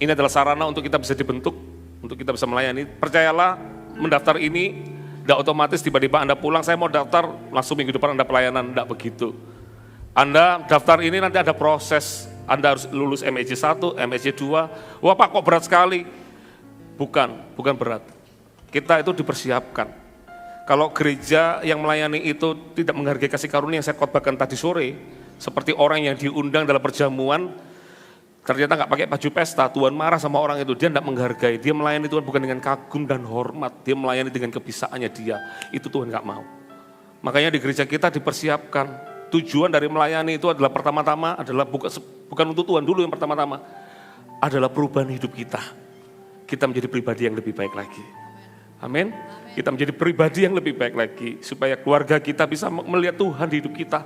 Ini adalah sarana untuk kita bisa dibentuk, untuk kita bisa melayani. Percayalah, mendaftar ini tidak otomatis tiba-tiba Anda pulang, saya mau daftar, langsung minggu depan Anda pelayanan, tidak begitu. Anda daftar ini nanti ada proses, Anda harus lulus MEJ 1, MEJ 2, wah Pak kok berat sekali. Bukan berat. Kita itu dipersiapkan. Kalau gereja yang melayani itu tidak menghargai kasih karunia yang saya khotbahkan tadi sore, seperti orang yang diundang dalam perjamuan, ternyata nggak pakai baju pesta, Tuhan marah sama orang itu, dia tidak menghargai, dia melayani Tuhan bukan dengan kagum dan hormat, dia melayani dengan kebisaannya dia, itu Tuhan nggak mau. Makanya di gereja kita dipersiapkan, tujuan dari melayani itu adalah pertama-tama adalah bukan untuk Tuhan dulu yang pertama-tama, adalah perubahan hidup kita. Kita menjadi pribadi yang lebih baik lagi. Amin. Kita menjadi pribadi yang lebih baik lagi, supaya keluarga kita bisa melihat Tuhan di hidup kita.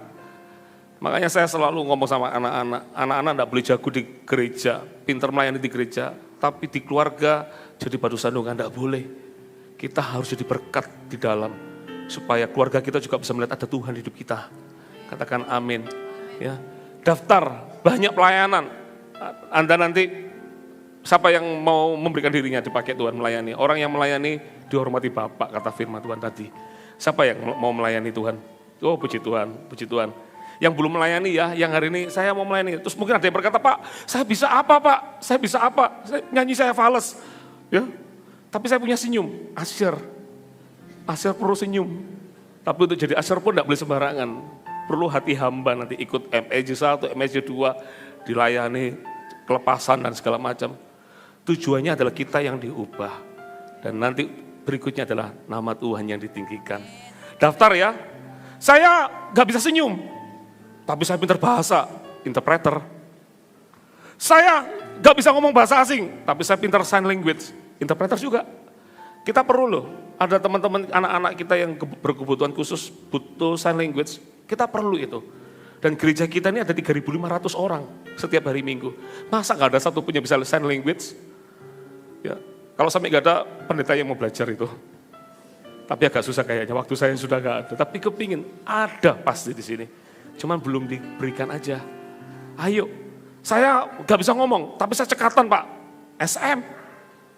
Makanya saya selalu ngomong sama anak-anak tidak boleh jago di gereja, pintar melayani di gereja, tapi di keluarga jadi batu sandungan, tidak boleh. Kita harus jadi berkat di dalam, supaya keluarga kita juga bisa melihat ada Tuhan di hidup kita. Katakan amin. Ya, daftar banyak pelayanan. Anda nanti, siapa yang mau memberikan dirinya dipakai Tuhan melayani? Orang yang melayani dihormati Bapak, kata firman Tuhan tadi. Siapa yang mau melayani Tuhan? Oh puji Tuhan, puji Tuhan. Yang belum melayani ya, yang hari ini saya mau melayani. Terus mungkin ada yang berkata, Pak, saya bisa apa Pak? Saya bisa apa? Nyanyi saya fales. Ya, tapi saya punya senyum, Asher perlu senyum. Tapi untuk jadi Asher pun tidak boleh sembarangan. Perlu hati hamba nanti ikut MEJ 1, MEJ 2, dilayani, kelepasan dan segala macam. Tujuannya adalah kita yang diubah. Dan nanti berikutnya adalah nama Tuhan yang ditinggikan. Daftar ya, saya gak bisa senyum, tapi saya pintar bahasa, interpreter. Saya gak bisa ngomong bahasa asing, tapi saya pintar sign language, interpreter juga. Kita perlu loh, ada teman-teman anak-anak kita yang berkebutuhan khusus butuh sign language, kita perlu itu. Dan gereja kita ini ada 3.500 orang setiap hari Minggu. Masa gak ada satu punya bisa sign language? Ya, kalau sampai gak ada pendeta yang mau belajar itu. Tapi agak susah kayaknya, waktu saya sudah gak ada. Tapi kepingin ada pasti di sini. Cuman belum diberikan aja. Ayo, saya gak bisa ngomong, tapi saya cekatan Pak. SM,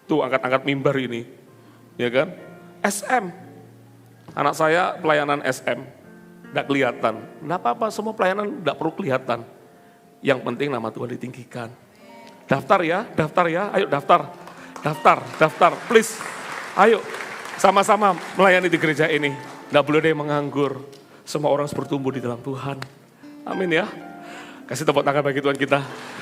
tuh angkat-angkat mimbar ini. Ya kan? SM, anak saya pelayanan SM, gak kelihatan. Gak apa-apa, semua pelayanan gak perlu kelihatan. Yang penting nama Tuhan ditinggikan. Daftar ya, ayo daftar, please. Ayo, sama-sama melayani di gereja ini. Gak boleh ada yang menganggur. Semua orang harus bertumbuh di dalam Tuhan. Amin ya. Kasih tepuk tangan bagi Tuhan kita.